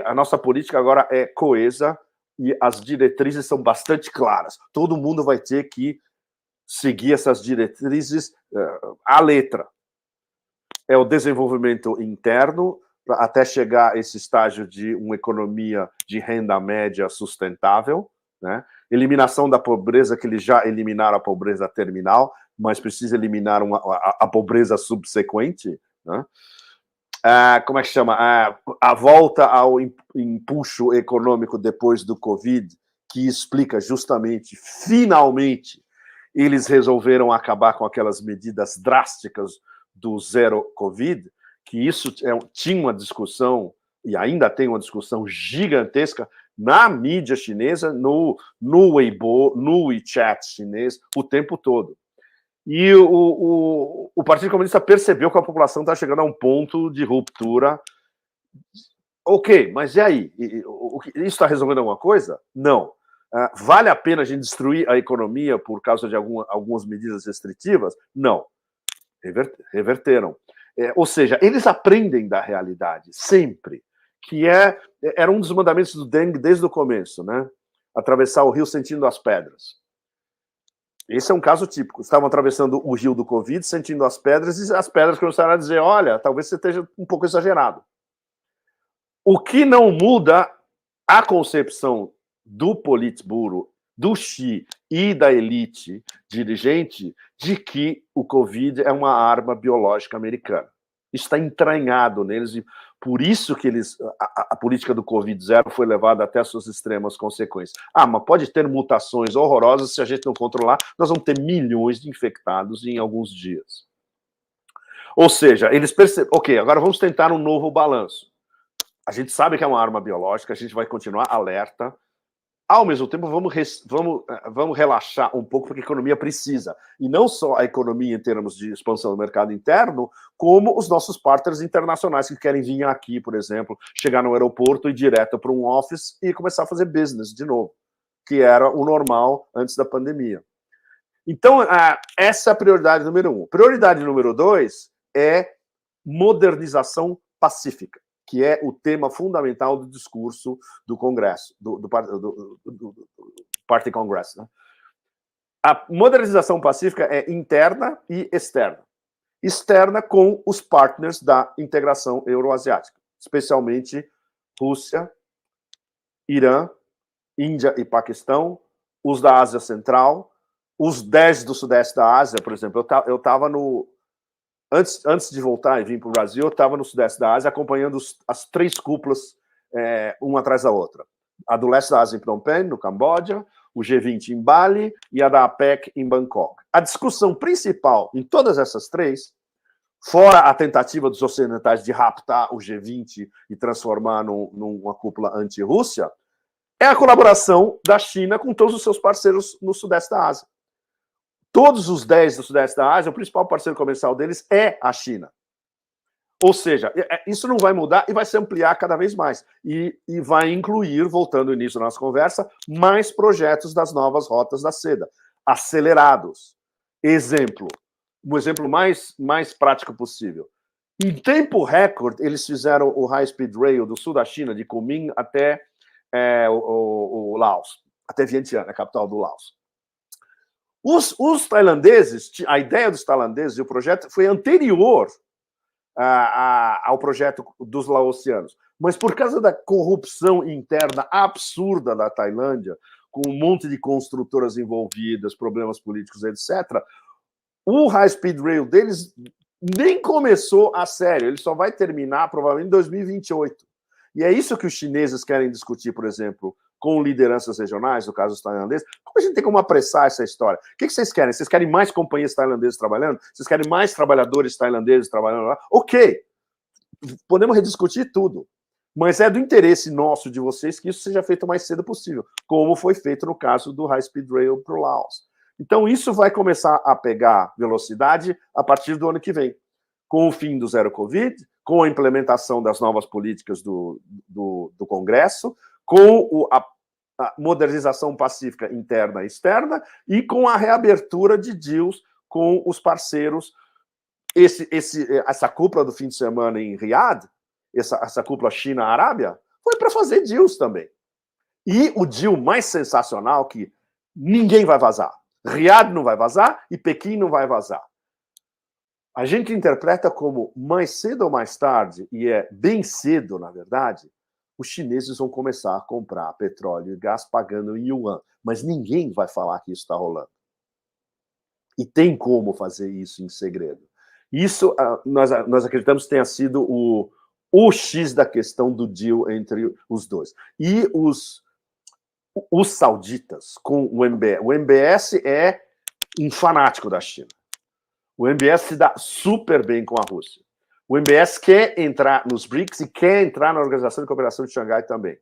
a nossa política agora é coesa e as diretrizes são bastante claras. Todo mundo vai ter que seguir essas diretrizes à letra. É o desenvolvimento interno, até chegar a esse estágio de uma economia de renda média sustentável, né? Eliminação da pobreza, que eles já eliminaram a pobreza terminal, mas precisa eliminar a pobreza subsequente, né? como é que chama? A volta ao impulso econômico depois do Covid, que explica justamente, finalmente, eles resolveram acabar com aquelas medidas drásticas do zero Covid, que isso tinha uma discussão, e ainda tem uma discussão gigantesca na mídia chinesa, no Weibo, no WeChat chinês, o tempo todo. E o Partido Comunista percebeu que a população está chegando a um ponto de ruptura. Ok, mas e aí? Isso está resolvendo alguma coisa? Não. Vale a pena a gente destruir a economia por causa de algumas medidas restritivas? Não. Reverteram. Ou seja, eles aprendem da realidade, sempre. Que era um dos mandamentos do Deng desde o começo, né? Atravessar o rio sentindo as pedras. Esse é um caso típico. Estavam atravessando o rio do Covid, sentindo as pedras, e as pedras começaram a dizer, olha, talvez você esteja um pouco exagerado. O que não muda a concepção do Politburo, do Xi e da elite dirigente de que o Covid é uma arma biológica americana. Isso está entranhado neles, e por isso que a política do Covid-0 foi levada até as suas extremas consequências. Mas pode ter mutações horrorosas, se a gente não controlar, nós vamos ter milhões de infectados em alguns dias. Ou seja, eles percebem, ok, agora vamos tentar um novo balanço. A gente sabe que é uma arma biológica, a gente vai continuar alerta. Ao mesmo tempo, vamos relaxar um pouco, porque a economia precisa. E não só a economia em termos de expansão do mercado interno, como os nossos partners internacionais que querem vir aqui, por exemplo, chegar no aeroporto e ir direto para um office e começar a fazer business de novo, que era o normal antes da pandemia. Então, essa é a prioridade número 1. Prioridade número 2 é modernização pacífica, que é o tema fundamental do discurso do Congresso, do Party Congress. Né? A modernização pacífica é interna e externa. Externa com os partners da integração euroasiática, especialmente Rússia, Irã, Índia e Paquistão, os da Ásia Central, os 10 do Sudeste da Ásia, por exemplo. Eu estava no... Antes de voltar e vir para o Brasil, eu estava no Sudeste da Ásia acompanhando as 3 cúpulas, uma atrás da outra. A do Leste da Ásia em Phnom Penh, no Camboja, o G20 em Bali e a da APEC em Bangkok. A discussão principal em todas essas 3, fora a tentativa dos ocidentais de raptar o G20 e transformar numa cúpula anti-Rússia, é a colaboração da China com todos os seus parceiros no Sudeste da Ásia. Todos os 10 do Sudeste da Ásia, o principal parceiro comercial deles é a China. Ou seja, isso não vai mudar e vai se ampliar cada vez mais. E vai incluir, voltando ao início da nossa conversa, mais projetos das novas rotas da seda, acelerados. Exemplo, um exemplo mais prático possível. Em tempo recorde, eles fizeram o High Speed Rail do sul da China, de Kunming até o Laos, até Vientiane, a capital do Laos. Os tailandeses, a ideia dos tailandeses e o projeto foi anterior ao projeto dos laosianos. Mas por causa da corrupção interna absurda da Tailândia, com um monte de construtoras envolvidas, problemas políticos, etc., o High Speed Rail deles nem começou a sério. Ele só vai terminar, provavelmente, em 2028. E é isso que os chineses querem discutir, por exemplo, com lideranças regionais, no caso dos tailandeses. Como a gente tem como apressar essa história? O que vocês querem? Vocês querem mais companhias tailandesas trabalhando? Vocês querem mais trabalhadores tailandeses trabalhando lá? Ok, podemos rediscutir tudo. Mas é do interesse nosso, de vocês, que isso seja feito o mais cedo possível, como foi feito no caso do High Speed Rail para o Laos. Então, isso vai começar a pegar velocidade a partir do ano que vem, com o fim do zero Covid, com a implementação das novas políticas do Congresso, com a modernização pacífica interna e externa e com a reabertura de deals com os parceiros. Essa cúpula do fim de semana em Riad, essa cúpula China-Arábia, foi para fazer deals também. E o deal mais sensacional, que ninguém vai vazar. Riad não vai vazar e Pequim não vai vazar. A gente interpreta como mais cedo ou mais tarde, e é bem cedo, na verdade, os chineses vão começar a comprar petróleo e gás pagando em yuan. Mas ninguém vai falar que isso está rolando. E tem como fazer isso em segredo. Isso nós acreditamos que tenha sido o X da questão do deal entre os dois. E os sauditas com o MBS. O MBS é um fanático da China. O MBS se dá super bem com a Rússia. O MBS quer entrar nos BRICS e quer entrar na Organização de Cooperação de Xangai também.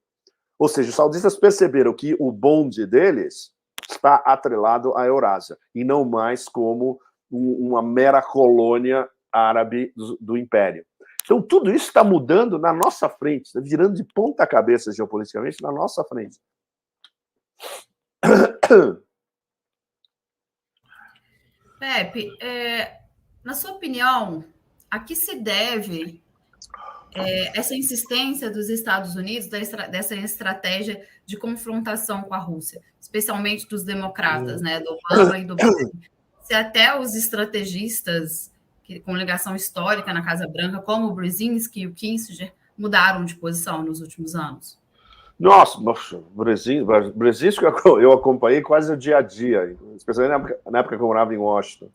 Ou seja, os sauditas perceberam que o bonde deles está atrelado à Eurásia, e não mais como uma mera colônia árabe do Império. Então, tudo isso está mudando na nossa frente, está virando de ponta cabeça geopoliticamente na nossa frente. Pepe, na sua opinião, a que se deve essa insistência dos Estados Unidos dessa estratégia de confrontação com a Rússia, especialmente dos democratas, né, do Obama e do Biden? Se até os estrategistas com ligação histórica na Casa Branca, como o Brzezinski e o Kissinger, mudaram de posição nos últimos anos? Nossa, Brzezinski eu acompanhei quase o dia a dia, especialmente na época que eu morava em Washington.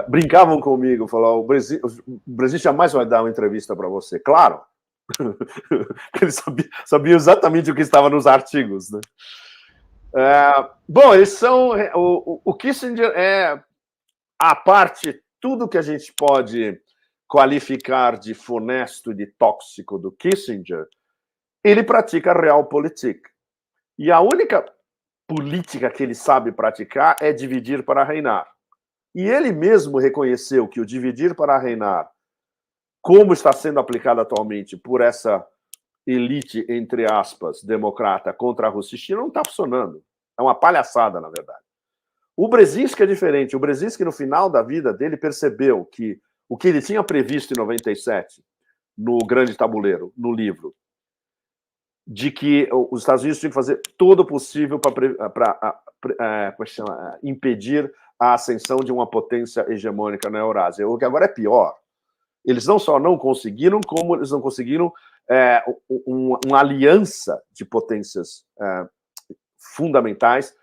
Brincavam comigo, falavam, o Brzezinski jamais vai dar uma entrevista para você. Claro, ele sabia exatamente o que estava nos artigos, né? Bom, eles são... O Kissinger é a parte, tudo que a gente pode qualificar de funesto e de tóxico do Kissinger, ele pratica realpolitik. E a única política que ele sabe praticar é dividir para reinar. E ele mesmo reconheceu que o dividir para reinar, como está sendo aplicado atualmente por essa elite, entre aspas, democrata contra a Rússia e China, não está funcionando. É uma palhaçada, na verdade. O Brzezinski é diferente. O Brzezinski, no final da vida dele, percebeu que o que ele tinha previsto em 97, no Grande Tabuleiro, no livro, de que os Estados Unidos tinham que fazer todo o possível para impedir a ascensão de uma potência hegemônica na Eurásia. O que agora é pior. Eles não só não conseguiram, como eles não conseguiram uma aliança de potências fundamentais,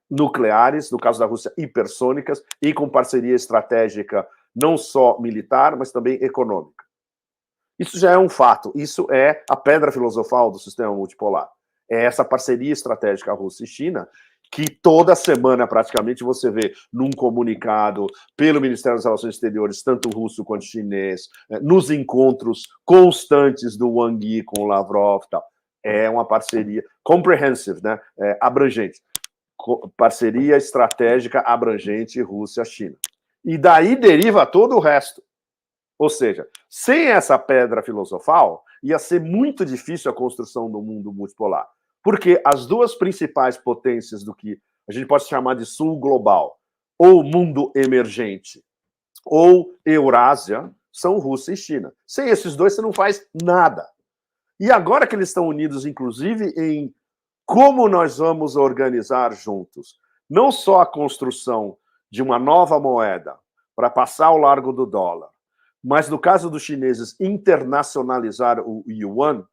nucleares, no caso da Rússia, hipersônicas, e com parceria estratégica não só militar, mas também econômica. Isso já é um fato. Isso é a pedra filosofal do sistema multipolar. É essa parceria estratégica Rússia e China, que toda semana, praticamente, você vê num comunicado pelo Ministério das Relações Exteriores, tanto russo quanto chinês, nos encontros constantes do Wang Yi com o Lavrov e tal. É uma parceria comprehensive, né? Abrangente. Parceria estratégica abrangente Rússia-China. E daí deriva todo o resto. Ou seja, sem essa pedra filosofal, ia ser muito difícil a construção do mundo multipolar. Porque as duas principais potências do que a gente pode chamar de sul global, ou mundo emergente, ou Eurásia, são Rússia e China. Sem esses dois, você não faz nada. E agora que eles estão unidos, inclusive, em como nós vamos organizar juntos, não só a construção de uma nova moeda para passar ao largo do dólar, mas, no caso dos chineses, internacionalizar o yuan,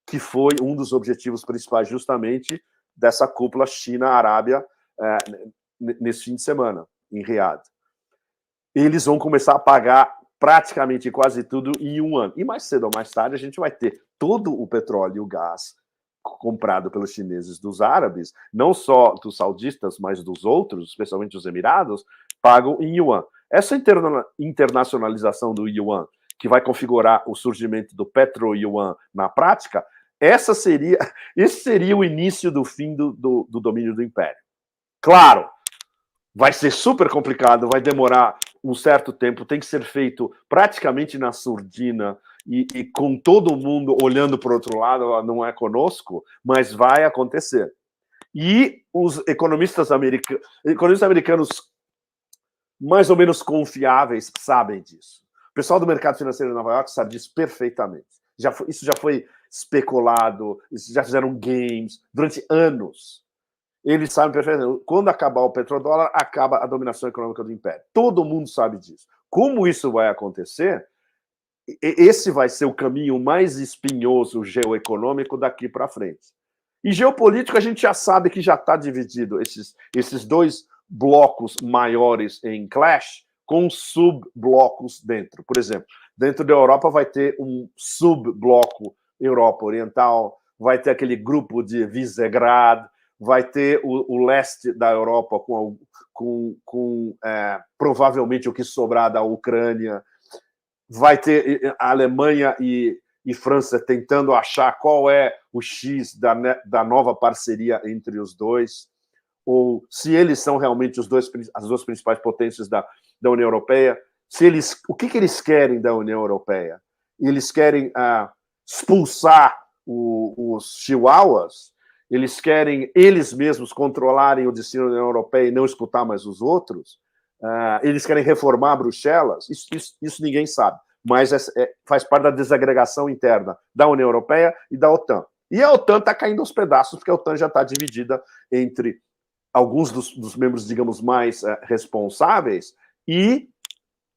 que foi um dos objetivos principais, justamente, dessa cúpula China-Arábia nesse fim de semana, em Riad. Eles vão começar a pagar praticamente quase tudo em yuan. E mais cedo ou mais tarde, a gente vai ter todo o petróleo e o gás comprado pelos chineses dos árabes, não só dos saudistas, mas dos outros, especialmente os Emirados, pagam em yuan. Essa internacionalização do yuan, que vai configurar o surgimento do petro-yuan na prática, esse seria o início do fim do domínio do império. Claro, vai ser super complicado, vai demorar um certo tempo, tem que ser feito praticamente na surdina e com todo mundo olhando para o outro lado, não é conosco, mas vai acontecer. E os economistas americanos mais ou menos confiáveis sabem disso. O pessoal do mercado financeiro de Nova York sabe disso perfeitamente. Isso já foi especulado, já fizeram games durante anos. Eles sabem perfeitamente. Quando acabar o petrodólar, acaba a dominação econômica do império. Todo mundo sabe disso. Como isso vai acontecer? Esse vai ser o caminho mais espinhoso geoeconômico daqui para frente. E geopolítico, a gente já sabe que já está dividido. Esses dois blocos maiores em clash com subblocos dentro. Por exemplo, dentro da Europa vai ter um subbloco Europa Oriental, vai ter aquele grupo de Visegrad, vai ter o leste da Europa com provavelmente o que sobrar da Ucrânia, vai ter a Alemanha e França tentando achar qual é o X da nova parceria entre os dois, ou se eles são realmente as duas principais potências da União Europeia, o que eles querem da União Europeia? Eles querem expulsar os chihuahuas? Eles querem eles mesmos controlarem o destino da União Europeia e não escutar mais os outros? Eles querem reformar Bruxelas? Isso ninguém sabe, mas faz parte da desagregação interna da União Europeia e da OTAN. E a OTAN está caindo aos pedaços, porque a OTAN já está dividida entre alguns dos membros, digamos, mais responsáveis e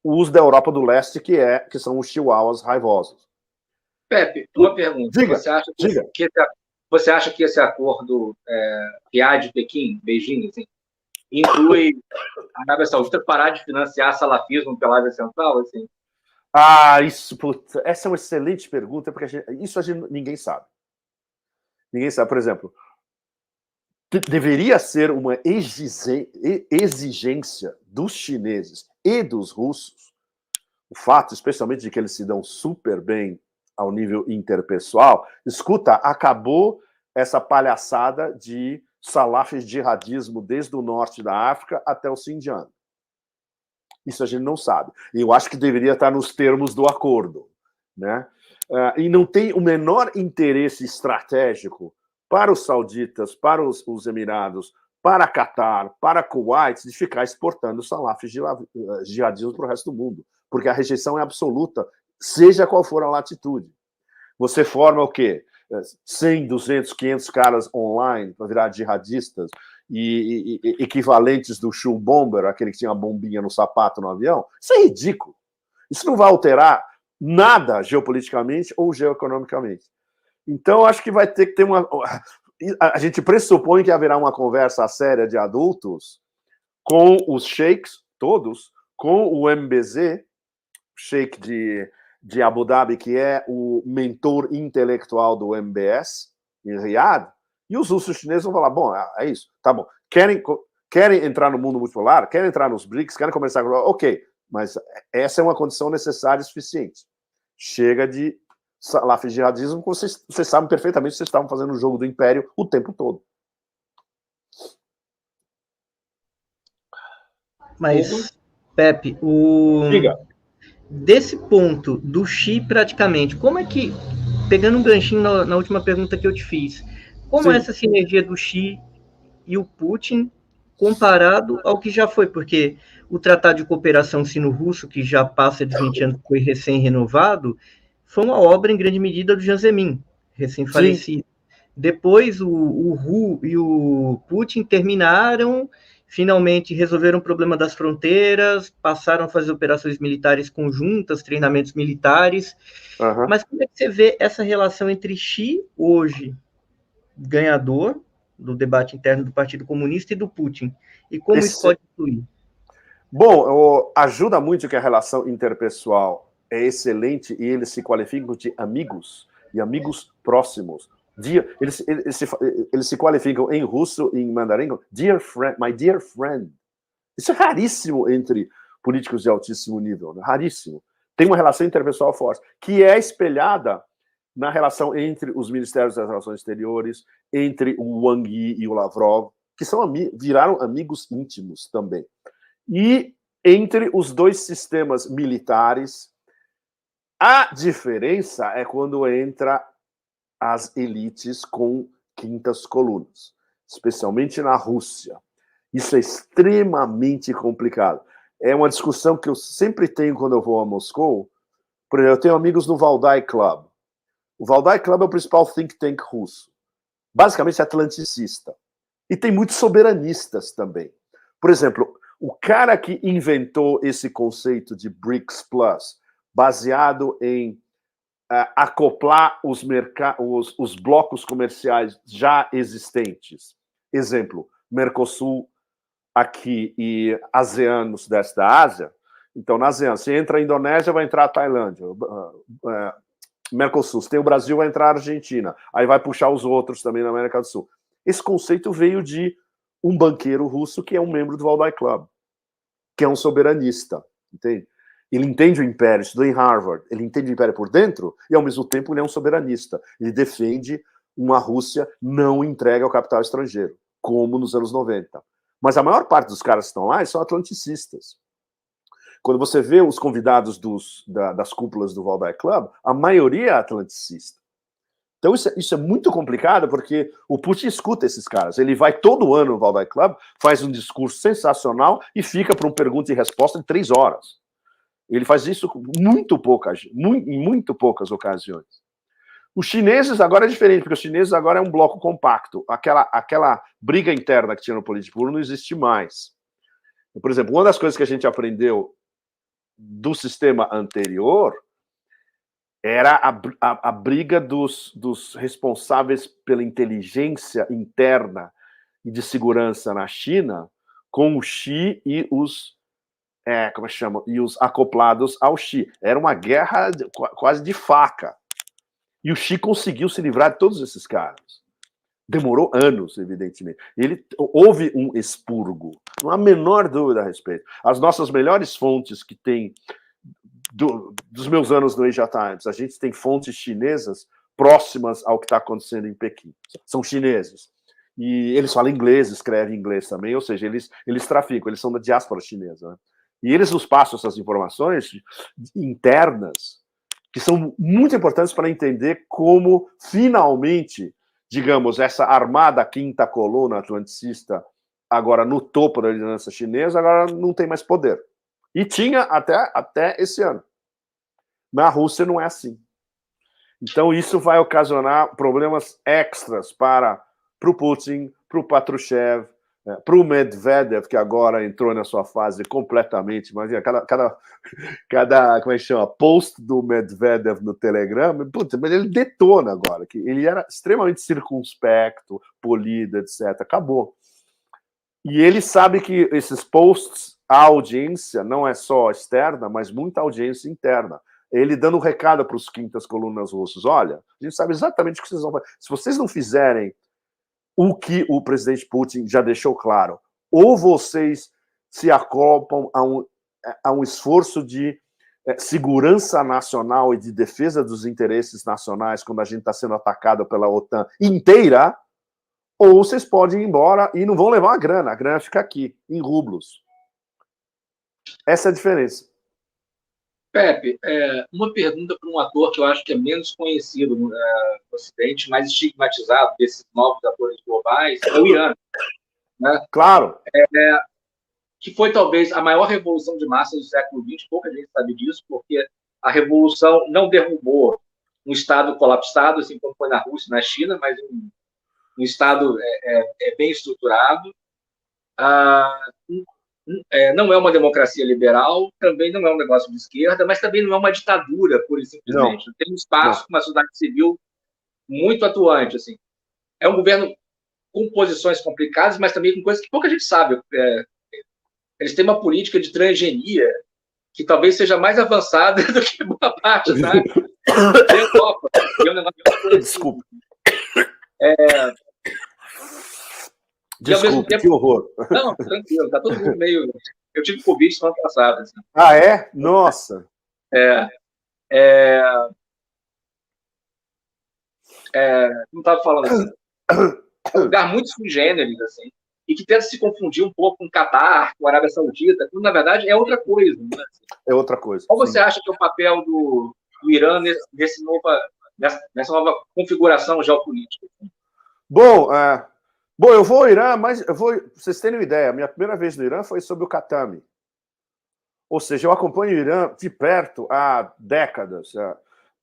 os da Europa do Leste, que são os chihuahuas raivosos. Pepe, uma pergunta. Diga. Você acha que esse acordo Riad-Pequim, Beijing, assim, inclui a Arábia Saudita parar de financiar salafismo pela Ásia Central? Assim? Essa é uma excelente pergunta, porque ninguém sabe. Ninguém sabe. Por exemplo, deveria ser uma exigência dos chineses e dos russos, o fato, especialmente, de que eles se dão super bem ao nível interpessoal. Escuta, acabou essa palhaçada de salafis jihadismo desde o norte da África até o Xinjiang. Isso a gente não sabe. E eu acho que deveria estar nos termos do acordo, né? E não tem o menor interesse estratégico para os sauditas, para os Emirados, para Catar, para Kuwait, de ficar exportando salafis jihadismo para o resto do mundo, porque a rejeição é absoluta, seja qual for a latitude. Você forma o quê? 100, 200, 500 caras online para virar jihadistas e equivalentes do Shoe Bomber, aquele que tinha a bombinha no sapato no avião. Isso é ridículo. Isso não vai alterar nada geopoliticamente ou geoeconomicamente. Então, acho que vai ter que ter a gente pressupõe que haverá uma conversa séria de adultos com os sheiks, todos, com o MBZ, sheik de Abu Dhabi, que é o mentor intelectual do MBS, em Riad, e os russos chineses vão falar, bom, é isso, tá bom. Querem entrar no mundo multipolar? Querem entrar nos BRICS? Querem começar com... Ok, mas essa é uma condição necessária e suficiente. Chega de salafis jihadismo, vocês sabem perfeitamente que vocês estavam fazendo o jogo do império o tempo todo. Mas, Pepe, Diga. Desse ponto do Xi, praticamente, como é que, pegando um ganchinho na última pergunta que eu te fiz, como é essa sinergia do Xi e o Putin comparado ao que já foi? Porque o Tratado de Cooperação Sino-Russo, que já passa de 20 anos, foi recém-renovado, foi uma obra, em grande medida, do Jiang Zemin, recém-falecido. Depois, o Hu e o Putin terminaram, finalmente resolveram o problema das fronteiras, passaram a fazer operações militares conjuntas, treinamentos militares. Uhum. Mas como é que você vê essa relação entre Xi, hoje, ganhador do debate interno do Partido Comunista, e do Putin? E como isso pode influir? Bom, ajuda muito que a relação interpessoal é excelente e eles se qualificam de amigos e amigos próximos. Eles se qualificam em russo e em mandarim, dear friend, my dear friend. Isso é raríssimo entre políticos de altíssimo nível, né? Raríssimo. Tem uma relação interpessoal forte, que é espelhada na relação entre os ministérios das relações exteriores, entre o Wang Yi e o Lavrov, que viraram amigos íntimos também. E entre os dois sistemas militares, a diferença é quando entra as elites com quintas colunas, especialmente na Rússia. Isso é extremamente complicado. É uma discussão que eu sempre tenho quando eu vou a Moscou. Por exemplo, eu tenho amigos no Valdai Club. O Valdai Club é o principal think tank russo. Basicamente atlanticista. E tem muitos soberanistas também. Por exemplo, o cara que inventou esse conceito de BRICS Plus, baseado em acoplar os blocos comerciais já existentes. Exemplo, Mercosul aqui e ASEAN no sudeste da Ásia. Então, na ASEAN, se entra a Indonésia, vai entrar a Tailândia. Mercosul, se tem o Brasil, vai entrar a Argentina. Aí vai puxar os outros também na América do Sul. Esse conceito veio de um banqueiro russo que é um membro do Valdai Club, que é um soberanista, entende? Ele entende o império, estudou em Harvard, ele entende o império por dentro e, ao mesmo tempo, ele é um soberanista. Ele defende uma Rússia não entregue ao capital estrangeiro, como nos anos 90. Mas a maior parte dos caras que estão lá são atlanticistas. Quando você vê os convidados das cúpulas do Valdai Club, a maioria é atlanticista. Então isso é muito complicado, porque o Putin escuta esses caras. Ele vai todo ano no Valdai Club, faz um discurso sensacional e fica para uma pergunta e resposta de 3 horas. Ele faz isso em muito poucas ocasiões. Os chineses agora é diferente, porque os chineses agora é um bloco compacto. Aquela briga interna que tinha no Politburo não existe mais. Por exemplo, uma das coisas que a gente aprendeu do sistema anterior era a briga dos responsáveis pela inteligência interna e de segurança na China com o Xi e os e os acoplados ao Xi. Era uma guerra quase de faca. E o Xi conseguiu se livrar de todos esses caras. Demorou anos, evidentemente. Houve um expurgo, não há a menor dúvida a respeito. As nossas melhores fontes que tem dos meus anos no Asia Times, a gente tem fontes chinesas próximas ao que está acontecendo em Pequim. São chineses. E eles falam inglês, escrevem inglês também, ou seja, eles traficam, eles são da diáspora chinesa. Né? E eles nos passam essas informações internas, que são muito importantes para entender como, finalmente, digamos, essa armada quinta coluna atlanticista, agora no topo da liderança chinesa, agora não tem mais poder. E tinha até esse ano. Na Rússia não é assim. Então isso vai ocasionar problemas extras para o Putin, para o Patrushev, para o Medvedev, que agora entrou na sua fase completamente. Imagina, cada como é que chama? Post do Medvedev no Telegram, mas ele detona agora, que ele era extremamente circunspecto, polido, etc. Acabou. E ele sabe que esses posts, a audiência não é só externa, mas muita audiência interna. Ele dando um recado para os quintas colunas russos: olha, a gente sabe exatamente o que vocês vão fazer. Se vocês não fizerem o que o presidente Putin já deixou claro, ou vocês se acoplam a um esforço de segurança nacional e de defesa dos interesses nacionais quando a gente está sendo atacado pela OTAN inteira, ou vocês podem ir embora e não vão levar a grana fica aqui, em rublos. Essa é a diferença. Pepe, uma pergunta para um ator que eu acho que é menos conhecido no Ocidente, mais estigmatizado desses novos atores globais, é o Irã. Né? Claro. Que foi talvez a maior revolução de massa do século XX, pouca gente sabe disso, porque a revolução não derrubou um Estado colapsado, assim como foi na Rússia, na China, mas um Estado bem estruturado. Não é uma democracia liberal, também não é um negócio de esquerda, mas também não é uma ditadura, pura e simplesmente. Não. Tem um espaço com uma sociedade civil muito atuante. Assim. É um governo com posições complicadas, mas também com coisas que pouca gente sabe. Eles têm uma política de transgenia que talvez seja mais avançada do que boa parte da Europa. Desculpa. Desculpa, tempo... que horror. Não, tranquilo, tá todo mundo meio... Eu tive Covid no ano passado. Assim. Ah, é? Nossa! Não estava falando assim. É um lugar muito sui generis, assim, e que tenta se confundir um pouco com o Catar, com a Arábia Saudita, quando, na verdade, é outra coisa. Né? É outra coisa. Qual você acha que é o papel do Irã nessa nova configuração geopolítica? Bom, eu vou ao Irã, mas pra vocês terem uma ideia, a minha primeira vez no Irã foi sobre o Khatami. Ou seja, eu acompanho o Irã de perto há décadas.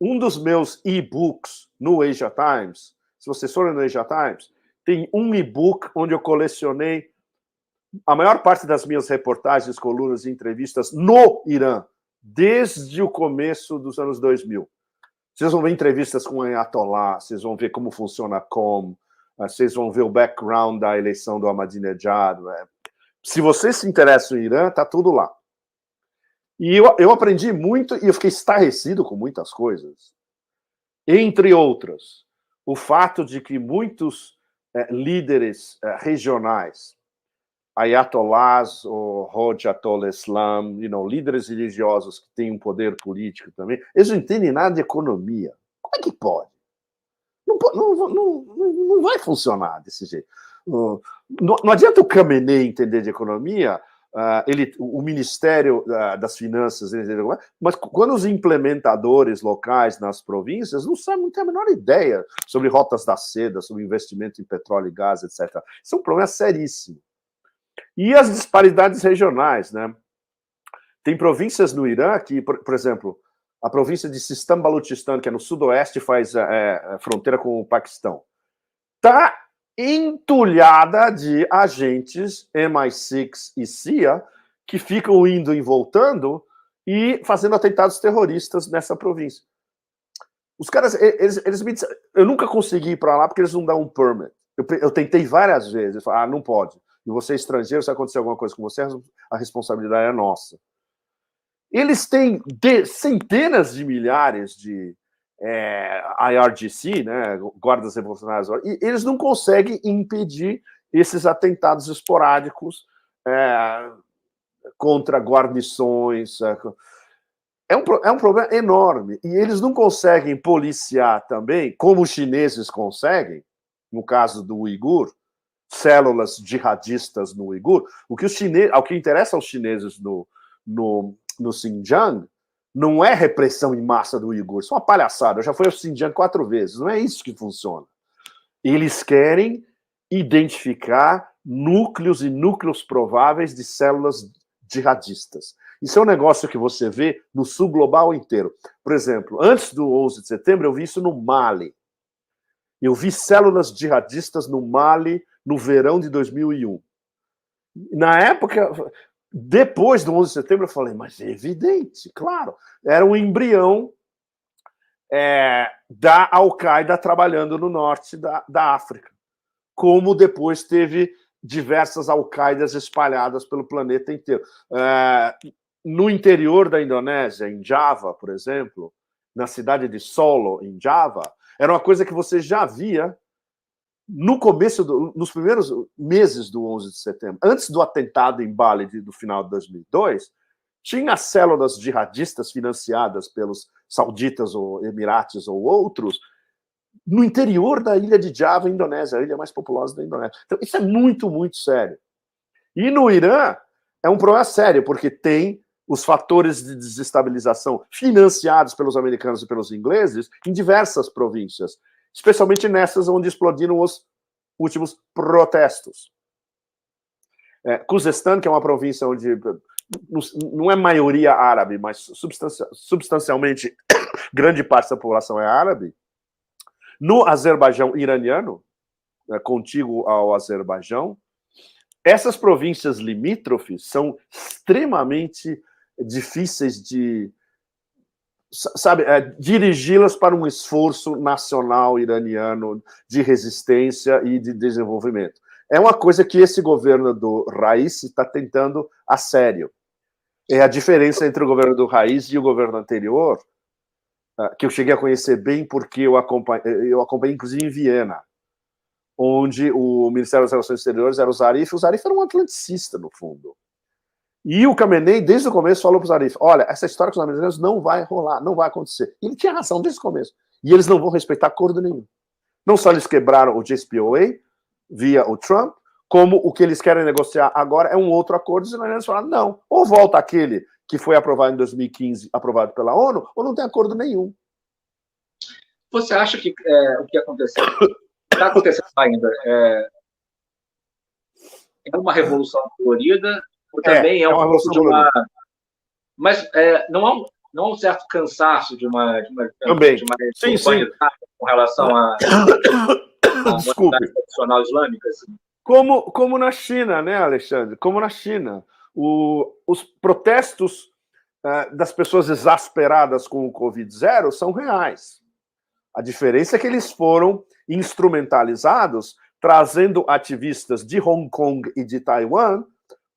Um dos meus e-books no Asia Times, se vocês forem no Asia Times, tem um e-book onde eu colecionei a maior parte das minhas reportagens, colunas e entrevistas no Irã, desde o começo dos anos 2000. Vocês vão ver entrevistas com o Ayatollah, vocês vão ver como funciona a COM, vocês vão ver o background da eleição do Ahmadinejad. Se vocês se interessam no Irã, está tudo lá. E eu aprendi muito e eu fiquei estarrecido com muitas coisas. Entre outras, o fato de que muitos líderes regionais, ayatollahs ou Hojatol Islam, líderes religiosos que têm um poder político também, eles não entendem nada de economia. Como é que pode? Não vai funcionar desse jeito. Não adianta o Khamenei entender de economia, o Ministério das Finanças, mas quando os implementadores locais nas províncias não sabem, não têm a menor ideia sobre rotas da seda, sobre investimento em petróleo e gás, etc. Isso é um problema seríssimo. E as disparidades regionais, né? Tem províncias no Irã que, por exemplo, a província de Sistan Balochistan, que é no sudoeste, faz fronteira com o Paquistão, está entulhada de agentes MI6 e CIA que ficam indo e voltando e fazendo atentados terroristas nessa província. Os caras, eles me disseram, eu nunca consegui ir para lá porque eles não dão um permit. Eu tentei várias vezes, falei, não pode. E você é estrangeiro, se acontecer alguma coisa com você, a responsabilidade é nossa. Eles têm centenas de milhares de IRGC, né, guardas revolucionários, e eles não conseguem impedir esses atentados esporádicos contra guarnições. É um problema enorme. E eles não conseguem policiar também, como os chineses conseguem, no caso do Uigur, células jihadistas no Uigur. O que interessa aos chineses no Xinjiang não é repressão em massa do Uigur, isso é uma palhaçada. Eu já fui ao Xinjiang 4 vezes, não é isso que funciona. Eles querem identificar núcleos e núcleos prováveis de células jihadistas. Isso é um negócio que você vê no sul global inteiro. Por exemplo, antes do 11 de setembro, eu vi isso no Mali. Eu vi células jihadistas no Mali no verão de 2001. Na época, depois do 11 de setembro, eu falei, mas é evidente, claro. Era um embrião da Al-Qaeda trabalhando no norte da África. Como depois teve diversas Al-Qaedas espalhadas pelo planeta inteiro. No interior da Indonésia, em Java, por exemplo, na cidade de Solo, em Java, era uma coisa que você já via no começo, nos primeiros meses do 11 de setembro. Antes do atentado em Bali do final de 2002, tinha células jihadistas financiadas pelos sauditas ou emirates ou outros no interior da ilha de Java, Indonésia, a ilha mais populosa da Indonésia. Então, isso é muito, muito sério. E no Irã, é um problema sério, porque tem os fatores de desestabilização financiados pelos americanos e pelos ingleses em diversas províncias, especialmente nessas onde explodiram os últimos protestos. Khuzestan, que é uma província onde não é maioria árabe, mas substancialmente grande parte da população é árabe. No Azerbaijão iraniano, contíguo ao Azerbaijão, essas províncias limítrofes são extremamente difíceis de, dirigi-las para um esforço nacional iraniano de resistência e de desenvolvimento. É uma coisa que esse governo do Raisi está tentando a sério. É a diferença entre o governo do Raisi e o governo anterior, que eu cheguei a conhecer bem porque eu acompanhei inclusive em Viena, onde o Ministério das Relações Exteriores era o Zarif. O Zarif era um atlanticista, no fundo. E o Khamenei, desde o começo, falou para o Zarif, olha, essa história com os americanos não vai rolar, não vai acontecer. E ele tinha razão desde o começo. E eles não vão respeitar acordo nenhum. Não só eles quebraram o JCPOA via o Trump, como o que eles querem negociar agora é um outro acordo. E os americanos falaram, não, ou volta aquele que foi aprovado em 2015, aprovado pela ONU, ou não tem acordo nenhum. Você acha que o que aconteceu, está acontecendo ainda, é uma revolução colorida, ou também é uma revolução de uma... Mas não há um certo cansaço de uma sim. Com relação à comunidade tradicional islâmica? Assim. Como na China, né, Alexandre? Como na China. Os protestos das pessoas exasperadas com o Covid-0 são reais. A diferença é que eles foram instrumentalizados, trazendo ativistas de Hong Kong e de Taiwan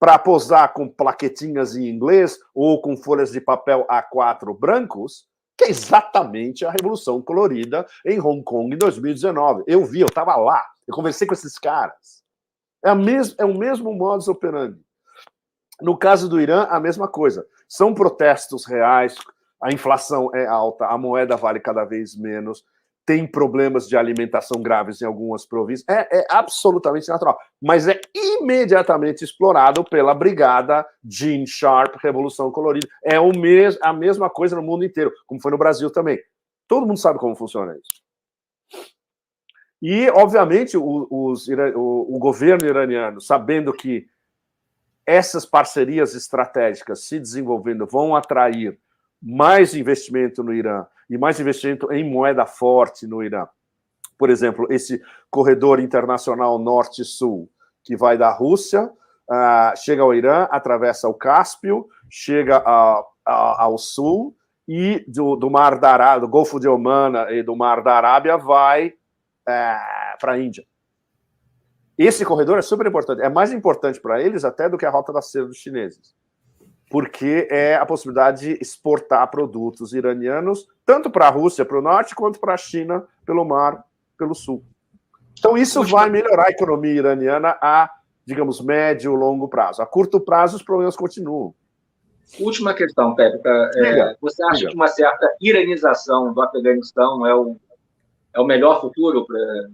para posar com plaquetinhas em inglês ou com folhas de papel A4 brancos, que é exatamente a Revolução Colorida em Hong Kong em 2019. Eu vi, eu estava lá, eu conversei com esses caras. É o mesmo modus operandi. No caso do Irã, a mesma coisa. São protestos reais, a inflação é alta, a moeda vale cada vez menos, tem problemas de alimentação graves em algumas províncias. É absolutamente natural. Mas é imediatamente explorado pela brigada Gene Sharp, Revolução Colorida. É a mesma coisa no mundo inteiro, como foi no Brasil também. Todo mundo sabe como funciona isso. E, obviamente, o governo iraniano, sabendo que essas parcerias estratégicas se desenvolvendo vão atrair mais investimento no Irã e mais investimento em moeda forte no Irã. Por exemplo, esse corredor internacional norte-sul, que vai da Rússia, chega ao Irã, atravessa o Cáspio, chega ao sul, e do Mar da Arábia, do Golfo de Oman e do Mar da Arábia vai para a Índia. Esse corredor é super importante. É mais importante para eles até do que a Rota da Seda dos chineses. Porque é a possibilidade de exportar produtos iranianos tanto para a Rússia, para o norte, quanto para a China, pelo mar, pelo sul. Então, isso vai melhorar a economia iraniana a, digamos, médio e longo prazo. A curto prazo, os problemas continuam. Última questão, Pepe. Você acha que uma certa iranização do Afeganistão é o melhor futuro para...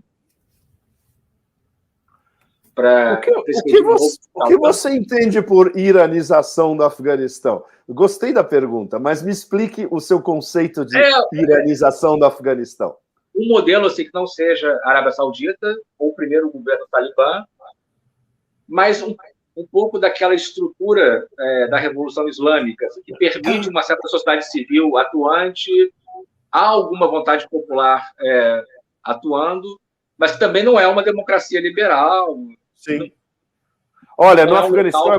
O que você entende por iranização do Afeganistão? Eu gostei da pergunta, mas me explique o seu conceito de iranização do Afeganistão. Um modelo assim, que não seja a Arábia Saudita ou o primeiro governo Talibã, mas um pouco daquela estrutura da Revolução Islâmica, assim, que permite uma certa sociedade civil atuante, há alguma vontade popular atuando, mas também não é uma democracia liberal. Sim. Olha, no Afeganistão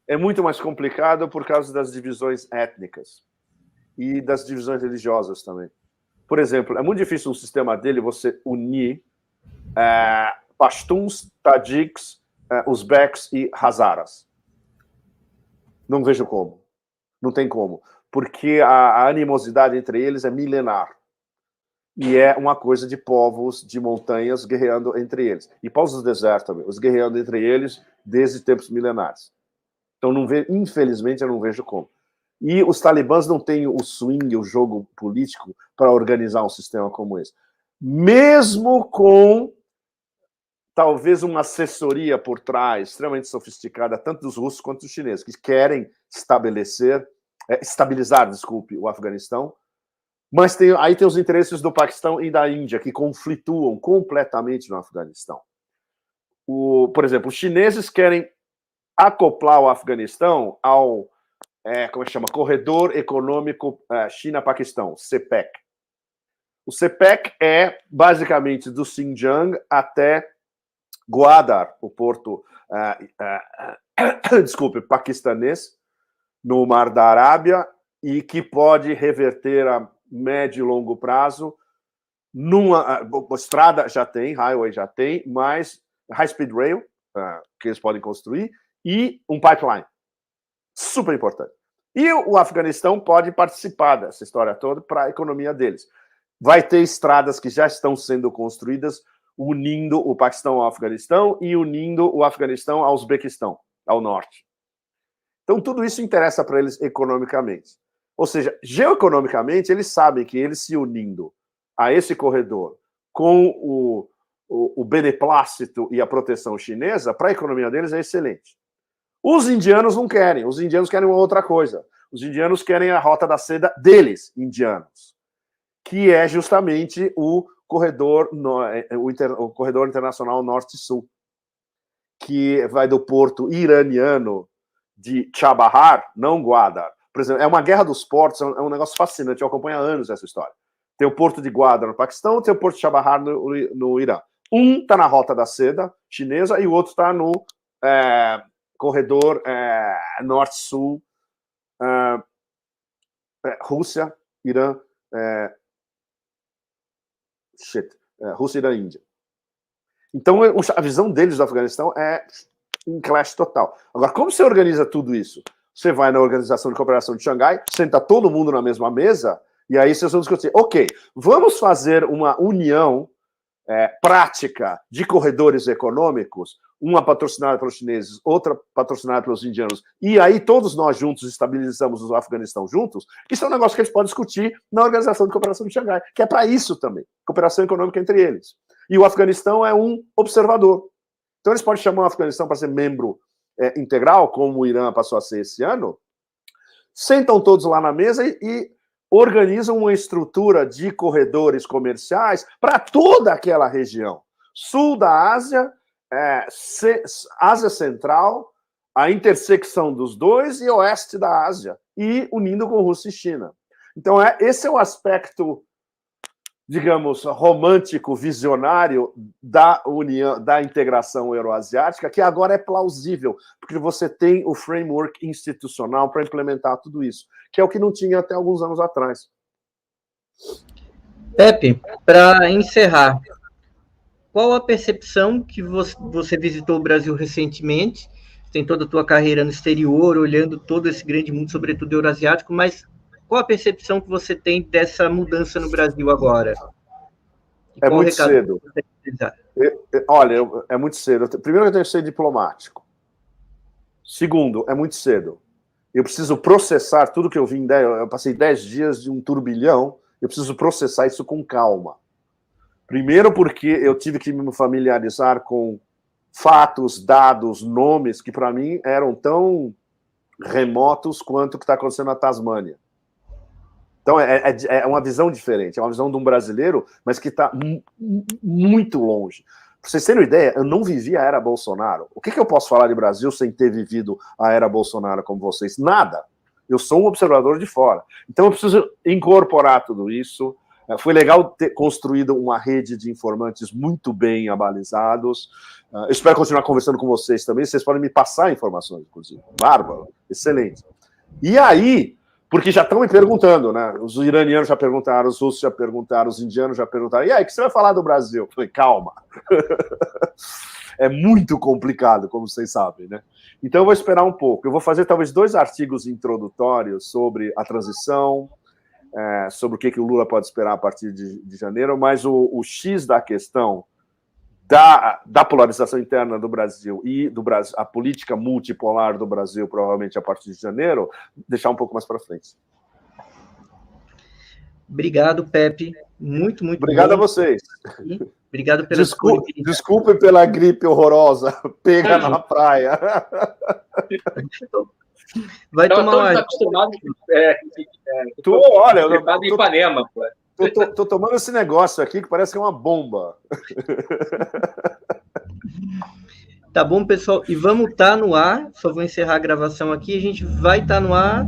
é muito mais complicado por causa das divisões étnicas e das divisões religiosas também. Por exemplo, é muito difícil no sistema dele você unir Pashtuns, Tajiks, Uzbeks e Hazaras. Não vejo como. Não tem como. Porque a animosidade entre eles é milenar. E é uma coisa de povos de montanhas guerreando entre eles. E povos do deserto também, os guerreando entre eles desde tempos milenares. Então, infelizmente, eu não vejo como. E os talibãs não têm o swing, o jogo político, para organizar um sistema como esse. Mesmo com, talvez, uma assessoria por trás, extremamente sofisticada, tanto dos russos quanto dos chineses, que querem estabilizar, o Afeganistão. Mas aí tem os interesses do Paquistão e da Índia, que conflituam completamente no Afeganistão. Por exemplo, os chineses querem acoplar o Afeganistão ao Corredor Econômico China-Paquistão, CPEC. O CPEC é, basicamente, do Xinjiang até Gwadar, o porto paquistanês, no Mar da Arábia, e que pode reverter a médio e longo prazo numa estrada já tem, highway já tem, mas high-speed rail, que eles podem construir, e um pipeline. Super importante. E o Afeganistão pode participar dessa história toda para a economia deles. Vai ter estradas que já estão sendo construídas, unindo o Paquistão ao Afeganistão e unindo o Afeganistão ao Uzbequistão, ao norte. Então, tudo isso interessa para eles economicamente. Ou seja, geoeconomicamente, eles sabem que eles se unindo a esse corredor com o beneplácito e a proteção chinesa, para a economia deles é excelente. Os indianos não querem. Os indianos querem uma outra coisa. Os indianos querem a Rota da Seda deles, indianos, que é justamente o corredor internacional norte-sul, que vai do porto iraniano de Chabahar, não Gwadar. Por exemplo, é uma guerra dos portos, é um negócio fascinante, eu acompanho há anos essa história. Tem o porto de Gwadar no Paquistão, tem o porto de Chabahar no Irã. Um está na Rota da Seda chinesa e o outro está no corredor norte-sul, Rússia, Irã, Rússia, Irã e Índia. Então, a visão deles do Afeganistão é um clash total. Agora, como você organiza tudo isso? Você vai na Organização de Cooperação de Xangai, senta todo mundo na mesma mesa, e aí vocês vão discutir, ok, vamos fazer uma união prática de corredores econômicos, uma patrocinada pelos chineses, outra patrocinada pelos indianos, e aí todos nós juntos estabilizamos o Afeganistão juntos. Isso é um negócio que eles podem discutir na Organização de Cooperação de Xangai, que é para isso também, cooperação econômica entre eles. E o Afeganistão é um observador. Então eles podem chamar o Afeganistão para ser membro integral, como o Irã passou a ser esse ano, sentam todos lá na mesa e organizam uma estrutura de corredores comerciais para toda aquela região. Sul da Ásia, Ásia Central, a intersecção dos dois, e oeste da Ásia, e unindo com Rússia e China. Então, esse é o aspecto, digamos, romântico, visionário da união, da integração euroasiática, que agora é plausível, porque você tem o framework institucional para implementar tudo isso, que é o que não tinha até alguns anos atrás. Pepe, para encerrar, qual a percepção que você visitou o Brasil recentemente, tem toda a tua carreira no exterior, olhando todo esse grande mundo, sobretudo euroasiático, mas qual a percepção que você tem dessa mudança no Brasil agora? É muito cedo. Olha, é muito cedo. Primeiro, eu tenho que ser diplomático. Segundo, é muito cedo. Eu preciso processar tudo que eu vi eu passei 10 dias de um turbilhão, eu preciso processar isso com calma. Primeiro porque eu tive que me familiarizar com fatos, dados, nomes que para mim eram tão remotos quanto o que está acontecendo na Tasmânia. Então é uma visão diferente, é uma visão de um brasileiro, mas que está muito longe. Para vocês terem uma ideia, eu não vivi a era Bolsonaro. O que eu posso falar de Brasil sem ter vivido a era Bolsonaro como vocês? Nada. Eu sou um observador de fora. Então eu preciso incorporar tudo isso. Foi legal ter construído uma rede de informantes muito bem abalizados. Eu espero continuar conversando com vocês também. Vocês podem me passar informações, inclusive. Bárbaro, excelente. E aí, porque já estão me perguntando, né? Os iranianos já perguntaram, os russos já perguntaram, os indianos já perguntaram. E aí, o que você vai falar do Brasil? Eu falei, calma. É muito complicado, como vocês sabem, né? Então eu vou esperar um pouco. Eu vou fazer talvez 2 artigos introdutórios sobre a transição, sobre o que o Lula pode esperar a partir de janeiro, mas o X da questão da polarização interna do Brasil e a política multipolar do Brasil, provavelmente a partir de janeiro, deixar um pouco mais para frente. Obrigado, Pepe. Muito obrigado bom. A vocês. Obrigado pela Desculpe pela gripe horrorosa. Pega na praia. Vai tomar uma... acostumado olha, em Ipanema, pô. Tô tomando esse negócio aqui que parece que é uma bomba. Tá bom, pessoal. E vamos estar no ar. Só vou encerrar a gravação aqui. A gente vai estar no ar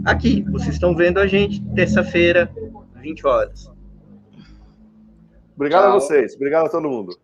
aqui. Vocês estão vendo a gente terça-feira, 20 horas. Obrigado a vocês. Obrigado a todo mundo.